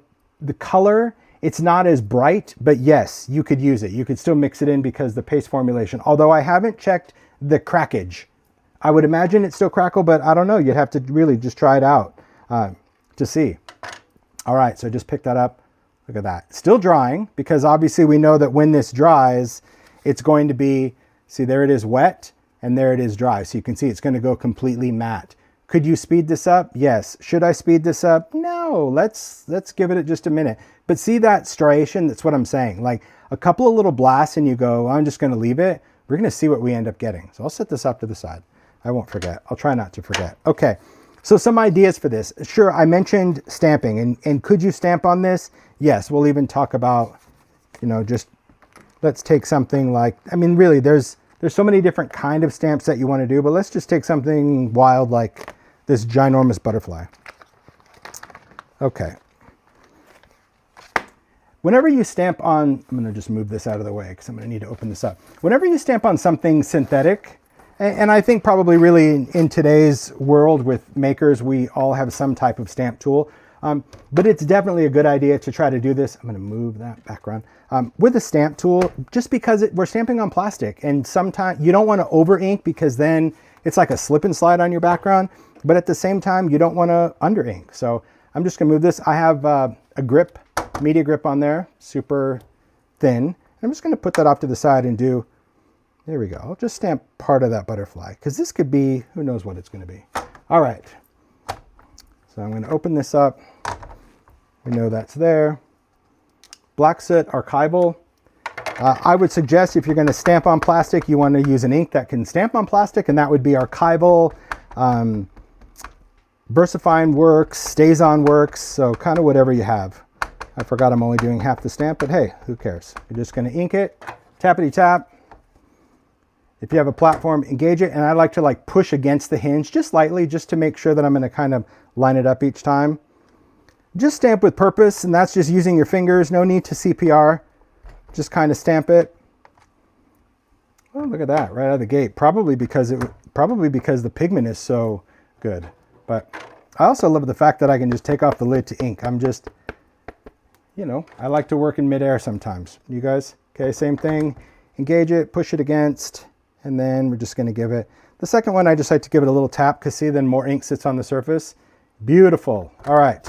color, it's not as bright, but yes, you could use it. You could still mix it in because the paste formulation, although I haven't checked the crackage. I would imagine it's still crackle, but I don't know. You'd have to really just try it out to see. All right, so just pick that up. Look at that. Still drying, because obviously we know that when this dries, it's going to be, see, there it is wet and there it is dry. So you can see it's going to go completely matte. Could you speed this up? Yes. Should I speed this up? No. Let's give it just a minute. But see that striation? That's what I'm saying. Like a couple of little blasts and you go, I'm just going to leave it. We're going to see what we end up getting. So I'll set this up to the side. I won't forget. I'll try not to forget. Okay. So some ideas for this. Sure, I mentioned stamping, and could you stamp on this? Yes, we'll even talk about, you know, just let's take something like, I mean, really, there's so many different kind of stamps that you want to do, but let's just take something wild like this ginormous butterfly. Okay. Whenever you stamp on, I'm going to just move this out of the way because I'm going to need to open this up. Whenever you stamp on something synthetic, and I think probably really in today's world with makers, we all have some type of stamp tool. But it's definitely a good idea to try to do this. I'm going to move that background. With a stamp tool, just because we're stamping on plastic. And sometimes you don't want to over ink because then it's like a slip and slide on your background. But at the same time, you don't want to under ink. So I'm just going to move this. I have a grip, media grip on there, super thin. I'm just going to put that off to the side and do, there we go. I'll just stamp part of that butterfly because this could be, who knows what it's going to be. All right. So I'm going to open this up. We know that's there. Black soot archival. I would suggest if you're going to stamp on plastic, you want to use an ink that can stamp on plastic, and that would be archival. VersaFine works, StazOn works, so kind of whatever you have. I forgot I'm only doing half the stamp, but hey, who cares? You're just going to ink it, tappity tap. If you have a platform, engage it, and I like to like push against the hinge just lightly, just to make sure that I'm going to kind of line it up each time. Just stamp with purpose, and that's just using your fingers. No need to CPR. Just kind of stamp it. Oh, look at that, right out of the gate. Probably because the pigment is so good. But I also love the fact that I can just take off the lid to ink. I'm just, you know, I like to work in midair sometimes. You guys? Okay, same thing. Engage it, push it against, and then we're just going to give it. The second one, I just like to give it a little tap because see, then more ink sits on the surface. Beautiful. All right.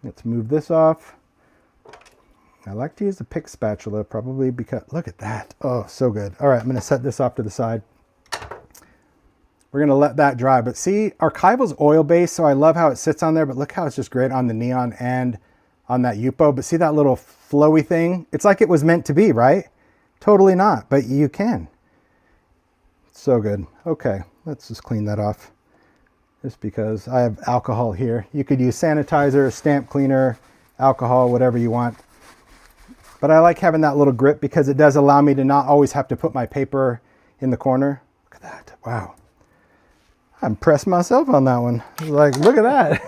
Let's move this off. I like to use the pick spatula probably because, look at that. Oh, so good. All right, I'm going to set this off to the side. We're going to let that dry. But see, archival's oil-based, so I love how it sits on there, but look how it's just great on the neon and on that Yupo. But see that little flowy thing? It's like it was meant to be, right? Totally not, but you can. So good. Okay, let's just clean that off. Just because I have alcohol here. You could use sanitizer, stamp cleaner, alcohol, whatever you want. But I like having that little grip because it does allow me to not always have to put my paper in the corner. Look at that. Wow. I impressed myself on that one. Like, look at that.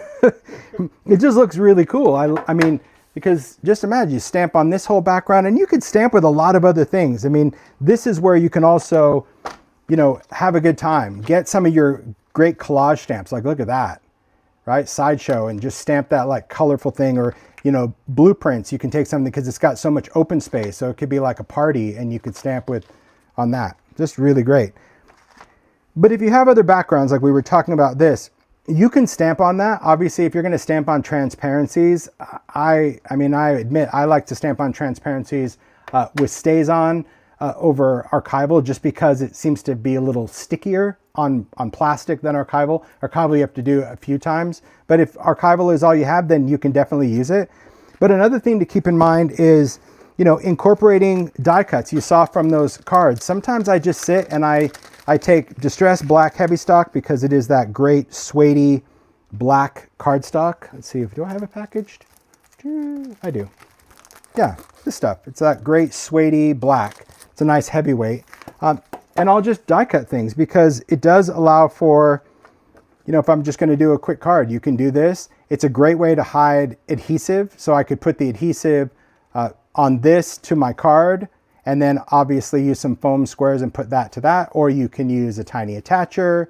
It just looks really cool. I mean, because just imagine you stamp on this whole background, and you could stamp with a lot of other things. I mean, this is where you can also, you know, have a good time. Get some of your great collage stamps. Like, look at that, right? Sideshow, and just stamp that like colorful thing. Or, you know, blueprints. You can take something because it's got so much open space. So it could be like a party and you could stamp with on that. Just really great. But if you have other backgrounds, like we were talking about this, you can stamp on that. Obviously, if you're going to stamp on transparencies, I mean, I admit I like to stamp on transparencies with StazOn over archival, just because it seems to be a little stickier on plastic than archival. Archival you have to do a few times, but if archival is all you have, then you can definitely use it. But another thing to keep in mind is, you know, incorporating die cuts. You saw from those cards. Sometimes I just sit and I take distressed black heavy stock because it is that great suede black cardstock. Let's see, do I have it packaged? I do. Yeah, this stuff. It's that great suede black. It's a nice heavyweight. And I'll just die cut things because it does allow for, you know, if I'm just going to do a quick card, you can do this. It's a great way to hide adhesive. So I could put the adhesive on this to my card, and then obviously use some foam squares and put that to that, or you can use a tiny attacher.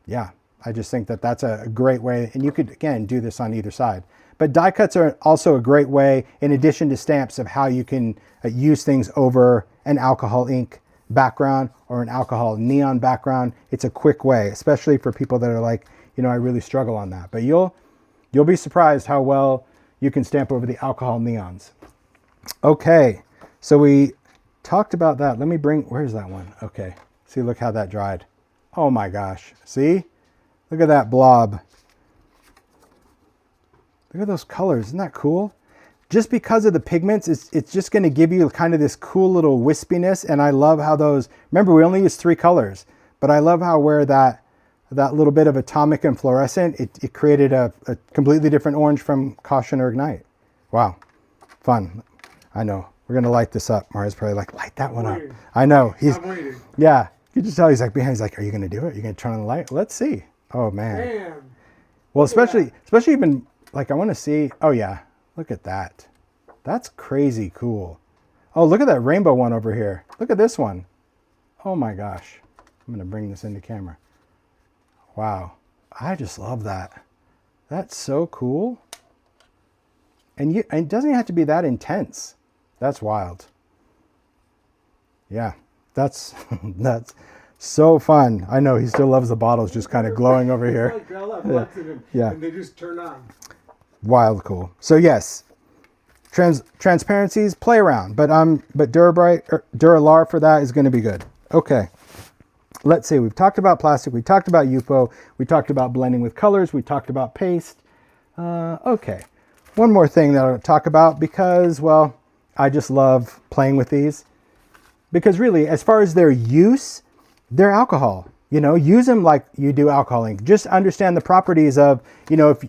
Yeah, I just think that that's a great way, and you could, again, do this on either side. But die cuts are also a great way, in addition to stamps, of how you can use things over an alcohol ink background or an alcohol neon background. It's a quick way, especially for people that are like, you know, I really struggle on that. But you'll You'll be surprised how well you can stamp over the alcohol neons. Okay, so we talked about that. Let me bring, where's that one? Okay, see, look how that dried. Oh my gosh, see? Look at that blob. Look at those colors, isn't that cool? Just because of the pigments, it's just gonna give you kind of this cool little wispiness, and I love how those, remember we only used 3 colors, but I love how where that little bit of atomic and fluorescent, it created a completely different orange from Caution or Ignite. Wow, fun. I know. We're going to light this up. Mario's probably like, light that one up. I know. I'm waiting. Yeah. You just tell he's like behind. He's like, are you going to do it? Are you going to turn on the light? Let's see. Oh, man. Man. Well, especially even like I want to see. Oh, yeah. Look at that. That's crazy cool. Oh, look at that rainbow one over here. Look at this one. Oh, my gosh. I'm going to bring this into camera. Wow. I just love that. That's so cool. And it doesn't have to be that intense. That's wild. Yeah, that's so fun. I know he still loves the bottles just kind of glowing over here. It's like Bella Yeah. and they just turn on. Wild cool. So yes, transparencies, play around, but Dura-Bright or Dura-Lar for that is going to be good. Okay. Let's see. We've talked about plastic. We talked about UPO. We talked about blending with colors. We talked about paste. Okay. One more thing that I'll talk about because, well, I just love playing with these. Because really, as far as their use, they're alcohol. You know, use them like you do alcohol ink. Just understand the properties of, you know, if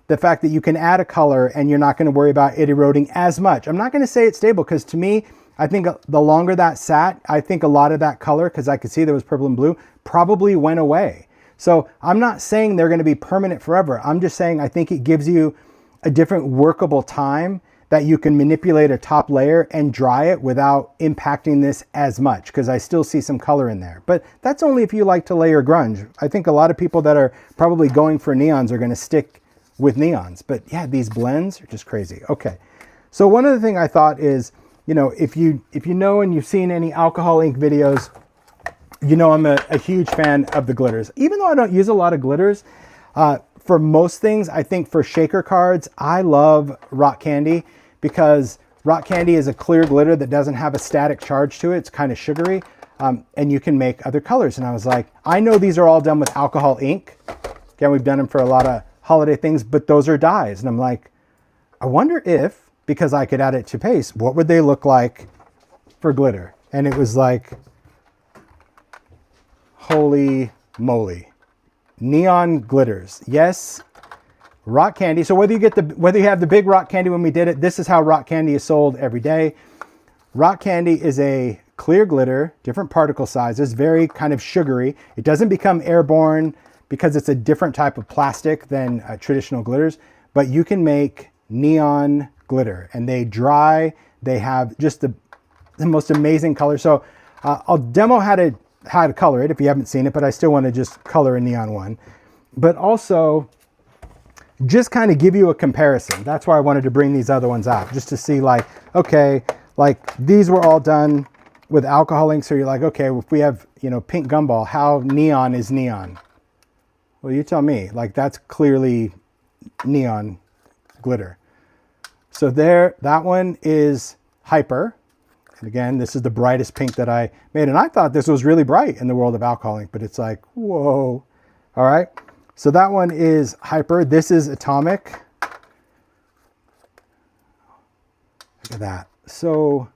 the fact that you can add a color and you're not going to worry about it eroding as much. I'm not going to say it's stable because to me, I think the longer that sat, I think a lot of that color, because I could see there was purple and blue, probably went away. So I'm not saying they're going to be permanent forever. I'm just saying I think it gives you a different workable time that you can manipulate a top layer and dry it without impacting this as much, because I still see some color in there. But that's only if you like to layer grunge. I think a lot of people that are probably going for neons are going to stick with neons. But yeah, these blends are just crazy. Okay, so one other thing I thought is, you know, if you know and you've seen any alcohol ink videos, you know I'm a huge fan of the glitters. Even though I don't use a lot of glitters, for most things, I think for shaker cards, I love rock candy because rock candy is a clear glitter that doesn't have a static charge to it. It's kind of sugary, and you can make other colors. And I was like, I know these are all done with alcohol ink. Again, we've done them for a lot of holiday things, but those are dyes. And I'm like, I wonder if, because I could add it to paste, what would they look like for glitter? And it was like, holy moly. Neon glitters. Yes, rock candy. So whether you have the big rock candy when we did it, this is how rock candy is sold every day. Rock candy is a clear glitter, different particle sizes, very kind of sugary. It doesn't become airborne because it's a different type of plastic than traditional glitters, but you can make neon glitter and they dry. They have just the most amazing color. So I'll demo how to color it if you haven't seen it, but I still want to just color a neon one. But also just kind of give you a comparison. That's why I wanted to bring these other ones out, just to see like, okay, like these were all done with alcohol ink. So you're like, okay, if we have, you know, pink gumball, how neon is neon? Well, you tell me. Like that's clearly neon glitter. So there, that one is Hyper. And again, this is the brightest pink that I made. And I thought this was really bright in the world of alcohol ink, but it's like, whoa. All right. So that one is Hyper. This is Atomic. Look at that. So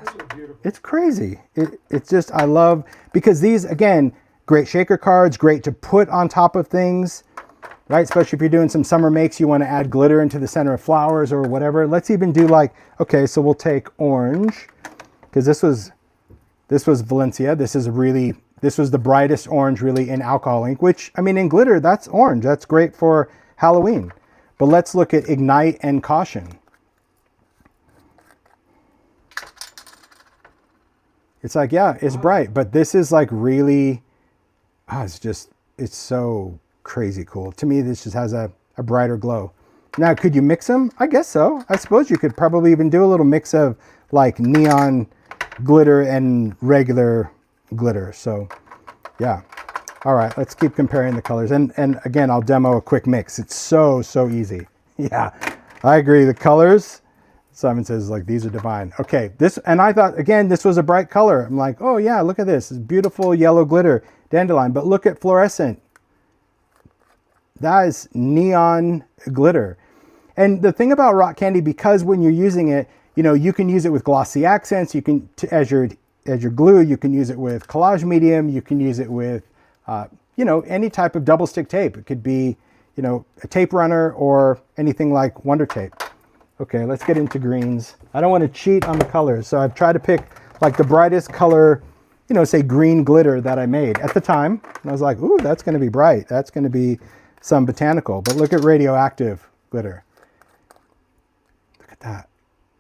That's so beautiful. it's crazy. It's just, I love, because these, again, great shaker cards, great to put on top of things, right? Especially if you're doing some summer makes, you want to add glitter into the center of flowers or whatever. Let's even do like, okay, so we'll take orange, because this was Valencia. This was the brightest orange really in alcohol ink, which, I mean, in glitter, that's orange. That's great for Halloween. But let's look at Ignite and Caution. It's like, yeah, it's bright, but this is like really, it's so crazy cool. To me, this just has a brighter glow. Now, could you mix them? I guess so. I suppose you could probably even do a little mix of like neon glitter and regular glitter. So yeah, All right, let's keep comparing the colors. And again, I'll demo a quick mix. It's so easy. Yeah, I agree. The colors, Simon says, like, these are divine. Okay, and I thought, again, this was a bright color. I'm like, oh yeah, look at this. It's beautiful yellow glitter, dandelion. But look at fluorescent. That is neon glitter. And the thing about rock candy, because when you're using it, you know, you can use it with glossy accents. You can, as your glue, you can use it with collage medium. You can use it with, you know, any type of double stick tape. It could be, you know, a tape runner or anything like Wonder Tape. Okay, let's get into greens. I don't want to cheat on the colors, so I've tried to pick like the brightest color, you know, say green glitter that I made at the time. And I was like, ooh, that's going to be bright. That's going to be some botanical. But look at radioactive glitter. Look at that.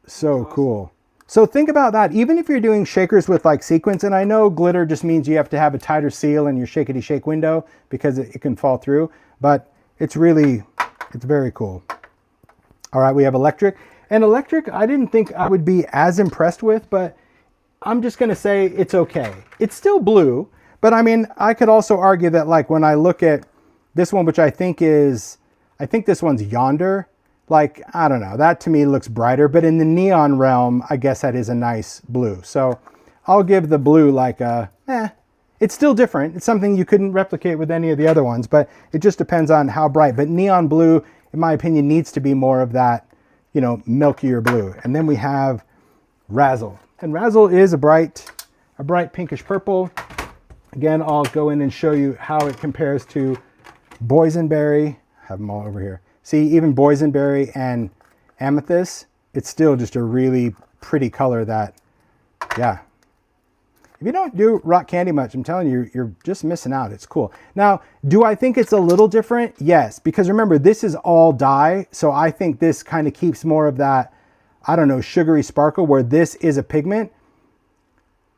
So cool. So think about that. Even if you're doing shakers with like sequins, and I know glitter just means you have to have a tighter seal in your shakety shake window because it can fall through, but it's very cool. All right, we have electric. And electric, I didn't think I would be as impressed with, but I'm just gonna say it's okay. It's still blue, but I mean, I could also argue that like when I look at this one, which I think this one's Yonder, like, I don't know, that to me looks brighter, but in the neon realm, I guess that is a nice blue. So I'll give the blue like it's still different. It's something you couldn't replicate with any of the other ones, but it just depends on how bright. But neon blue, in my opinion, needs to be more of that, you know, milkier blue. And then we have Razzle. And Razzle is a bright pinkish purple. Again, I'll go in and show you how it compares to Boysenberry. I have them all over here. See, even Boysenberry and Amethyst, it's still just a really pretty color that, yeah. If you don't do rock candy much, I'm telling you, you're just missing out. It's cool. Now, do I think it's a little different? Yes, because remember, this is all dye. So I think this kind of keeps more of that, I don't know, sugary sparkle, where this is a pigment.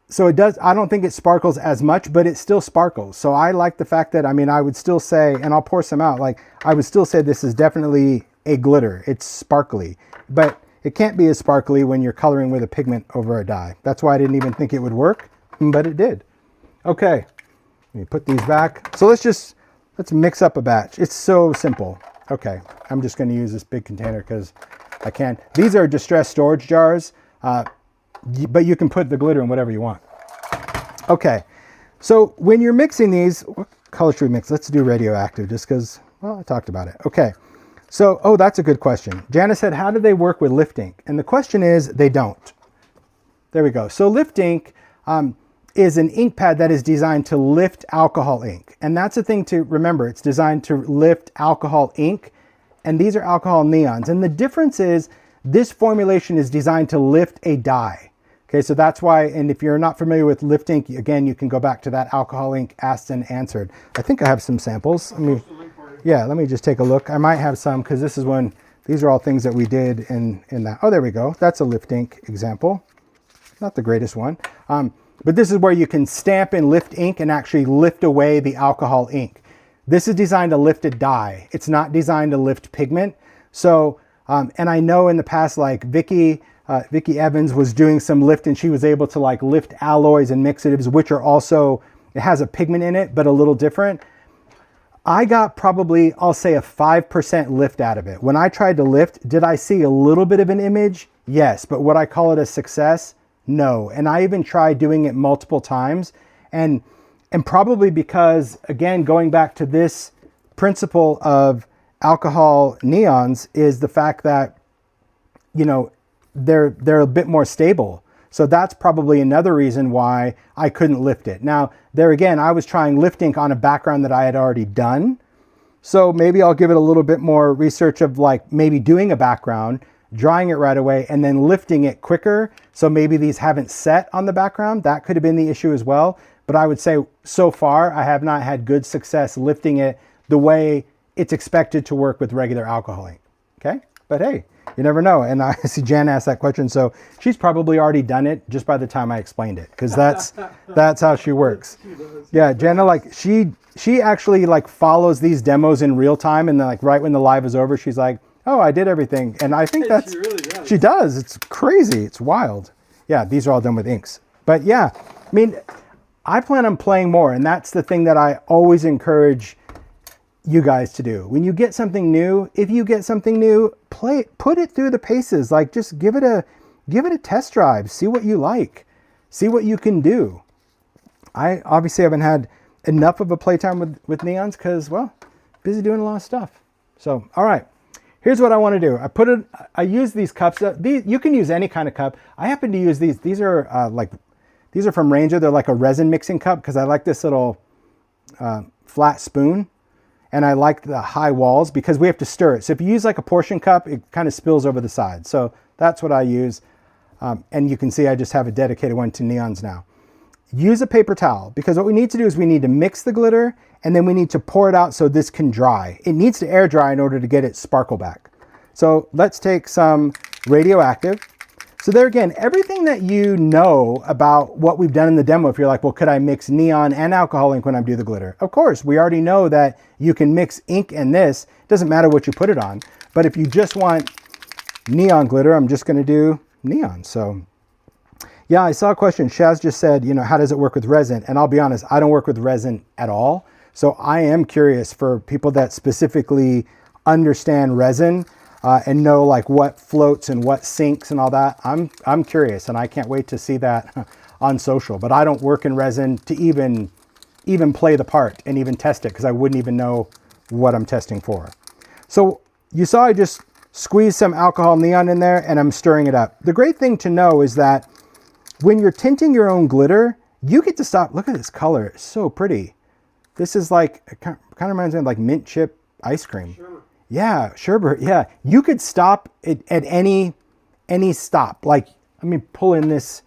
So it does, I don't think it sparkles as much, but it still sparkles. So I like the fact that, I mean, I would still say, and I'll pour some out, like I would still say this is definitely a glitter. It's sparkly, but it can't be as sparkly when you're coloring with a pigment over a dye. That's why I didn't even think it would work, but it did. Okay, let me put these back. So let's mix up a batch. It's so simple. Okay, I'm just gonna use this big container because I can. These are distressed storage jars. But you can put the glitter in whatever you want. Okay, so when you're mixing these, what color should we mix? Let's do radioactive just because, well, I talked about it. Okay, so, oh, that's a good question. Janice said, how do they work with lift ink? And the question is, they don't. There we go. So lift ink is an ink pad that is designed to lift alcohol ink. And that's the thing to remember. It's designed to lift alcohol ink. And these are alcohol neons. And the difference is this formulation is designed to lift a dye. Okay, so that's why, and if you're not familiar with lift ink, again, you can go back to that alcohol ink asked and answered. I think I have some samples. Let me just take a look. I might have some because this is when, these are all things that we did in that. Oh, there we go. That's a lift ink example. Not the greatest one. But this is where you can stamp in lift ink and actually lift away the alcohol ink. This is designed to lift a dye. It's not designed to lift pigment. So, and I know in the past, like Vicki Evans was doing some lift and she was able to like lift alloys and mixatives, which are also, it has a pigment in it, but a little different. I got probably, I'll say a 5% lift out of it. When I tried to lift, did I see a little bit of an image? Yes, but would I call it a success? No. And I even tried doing it multiple times and probably because, again, going back to this principle of alcohol neons is the fact that, you know, they're a bit more stable. So that's probably another reason why I couldn't lift it. Now, there again, I was trying lift ink on a background that I had already done. So maybe I'll give it a little bit more research of like maybe doing a background, drying it right away, and then lifting it quicker. So maybe these haven't set on the background. That could have been the issue as well. But I would say so far, I have not had good success lifting it the way it's expected to work with regular alcohol ink. Okay, but hey, you never know. And I see Jan asked that question, so she's probably already done it just by the time I explained it, because that's how she works. Yeah, Jana, like she actually like follows these demos in real time, and then like right when the live is over, she's like, "Oh, I did everything," and I think that's she really does. She does. It's crazy. It's wild. Yeah, these are all done with inks. But yeah, I mean, I plan on playing more, and that's the thing that I always encourage you guys to do. When you get something new, if you get something new, put it through the paces. Like, just give it a test drive, see what you like, see what you can do. I obviously haven't had enough of a playtime with neons because, well, busy doing a lot of stuff. So, all right, here's what I want to do. I use these cups. You can use any kind of cup. I happen to use these. These are these are from Ranger. They're like a resin mixing cup because I like this little flat spoon, and I like the high walls because we have to stir it. So if you use like a portion cup, it kind of spills over the side. So that's what I use. And you can see I just have a dedicated one to neons now. Use a paper towel because what we need to do is we need to mix the glitter and then we need to pour it out so this can dry. It needs to air dry in order to get it sparkle back. So let's take some radioactive. So there again, everything that you know about what we've done in the demo, if you're like, well, could I mix neon and alcohol ink when I do the glitter? Of course, we already know that you can mix ink and this. It doesn't matter what you put it on. But if you just want neon glitter, I'm just going to do neon. So yeah, I saw a question. Shaz just said, you know, how does it work with resin? And I'll be honest, I don't work with resin at all. So I am curious for people that specifically understand resin and know like what floats and what sinks and all that. I'm curious, and I can't wait to see that on social. But I don't work in resin to even play the part and even test it because I wouldn't even know what I'm testing for. So you saw I just squeezed some alcohol neon in there and I'm stirring it up. The great thing to know is that when you're tinting your own glitter, you get to stop. Look at this color. It's so pretty. This is like, it kind of reminds me of like mint chip ice cream. Sure. Yeah, sherbet. Yeah. You could stop it at any stop. Like, let me pull in this.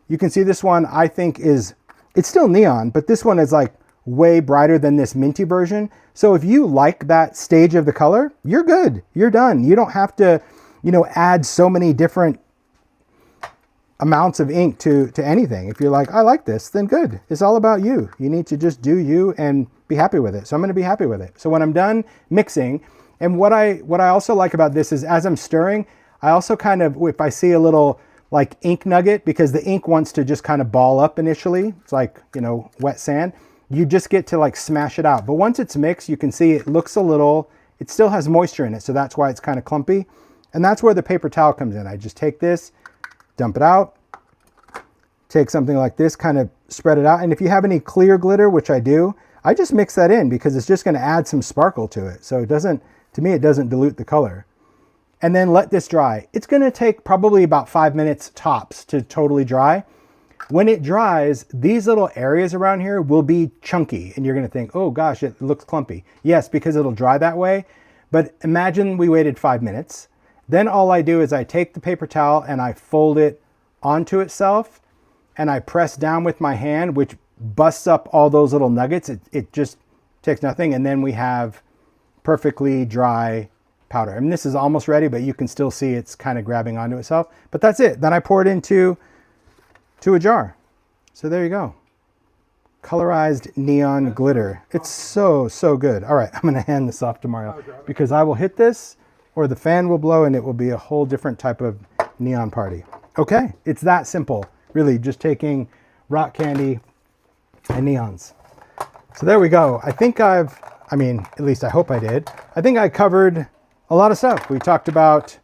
You can see this one, I think it's still neon, but this one is like way brighter than this minty version. So if you like that stage of the color, you're good. You're done. You don't have to, you know, add so many different amounts of ink to anything. If you're like, I like this, then good. It's all about you. You need to just do you and be happy with it. So I'm going to be happy with it. So when I'm done mixing, and what I also like about this is as I'm stirring, I also kind of, if I see a little like ink nugget, because the ink wants to just kind of ball up initially. It's like, you know, wet sand. You just get to like smash it out. But once it's mixed, you can see it looks a little, it still has moisture in it. So that's why it's kind of clumpy. And that's where the paper towel comes in. I just take this, dump it out, take something like this, kind of spread it out. And if you have any clear glitter, which I do, I just mix that in because it's just going to add some sparkle to it. So it doesn't, to me, it doesn't dilute the color. And then let this dry. It's going to take probably about 5 minutes tops to totally dry. When it dries, these little areas around here will be chunky and you're going to think, oh gosh, it looks clumpy. Yes, because it'll dry that way. But imagine we waited 5 minutes. Then all I do is I take the paper towel and I fold it onto itself and I press down with my hand, which busts up all those little nuggets. It just takes nothing. And then we have perfectly dry powder. I mean, this is almost ready, but you can still see it's kind of grabbing onto itself. But that's it. Then I pour it into a jar. So there you go. Colorized neon glitter. It's so, so good. All right, I'm going to hand this off to Mario because I will hit this or the fan will blow and it will be a whole different type of neon party. Okay, it's that simple. Really just taking rock candy and neons. So there we go. I think at least I hope I did. I think I covered a lot of stuff. We talked about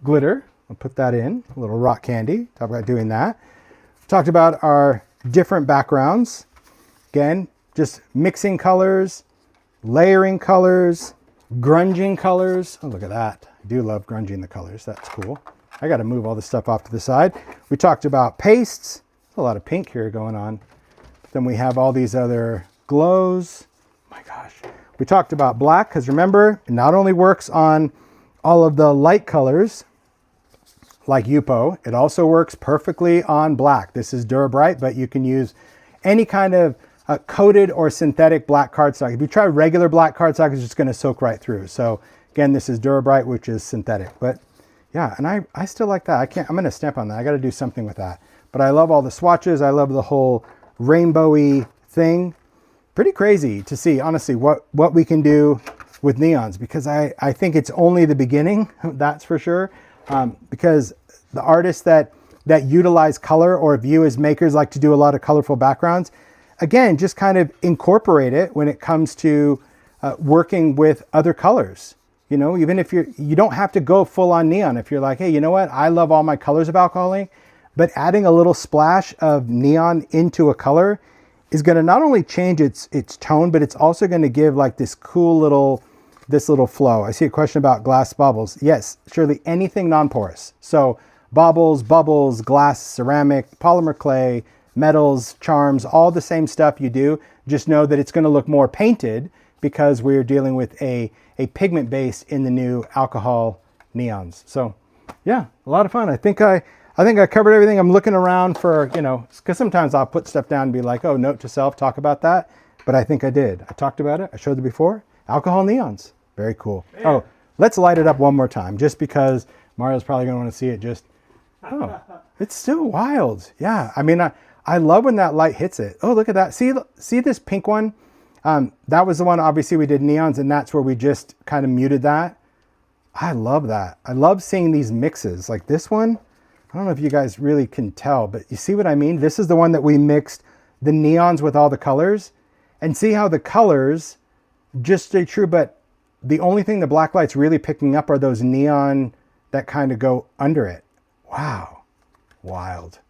glitter. I'll put that in, a little rock candy. Talk about doing that. Talked about our different backgrounds. Again, just mixing colors, layering colors, grunging colors. Oh, look at that. I do love grunging the colors. That's cool. I got to move all this stuff off to the side. We talked about pastes. There's a lot of pink here going on. Then we have all these other glows. Oh my gosh. We talked about black because remember, it not only works on all of the light colors like Yupo, it also works perfectly on black. This is Dura-Bright, but you can use any kind of coated or synthetic black cardstock. If you try regular black cardstock, it's just going to soak right through. So again, this is Dura-Bright, which is synthetic. But yeah, and I still like that. I'm going to stamp on that. I got to do something with that. But I love all the swatches. I love the whole rainbowy thing. Pretty crazy to see, honestly, what we can do with neons, because I think it's only the beginning, that's for sure. Because the artists that utilize color or view as makers like to do a lot of colorful backgrounds, again, just kind of incorporate it when it comes to working with other colors. You know, even if you don't have to go full on neon. If you're like, hey, you know what? I love all my colors of alcohol ink, but adding a little splash of neon into a color is going to not only change its tone, but it's also going to give like this cool little flow. I see a question about glass bubbles. Yes, surely anything non-porous. So baubles, bubbles, glass, ceramic, polymer clay, metals, charms, all the same stuff you do. Just know that it's going to look more painted because we're dealing with a pigment base in the new alcohol neons. So yeah, a lot of fun. I think I covered everything. I'm looking around for, you know, because sometimes I'll put stuff down and be like, oh, note to self, talk about that. But I think I did. I talked about it. I showed it before. Alcohol neons. Very cool. Man. Oh, let's light it up one more time just because Mario's probably going to want to see it. Just, oh, it's still wild. Yeah. I mean, I love when that light hits it. Oh, look at that. See this pink one? That was the one, obviously, we did neons, and that's where we just kind of muted that. I love that. I love seeing these mixes. Like this one, I don't know if you guys really can tell, but you see what I mean? This is the one that we mixed the neons with all the colors. And see how the colors just stay true, but the only thing the black light's really picking up are those neon that kind of go under it. Wow. Wild.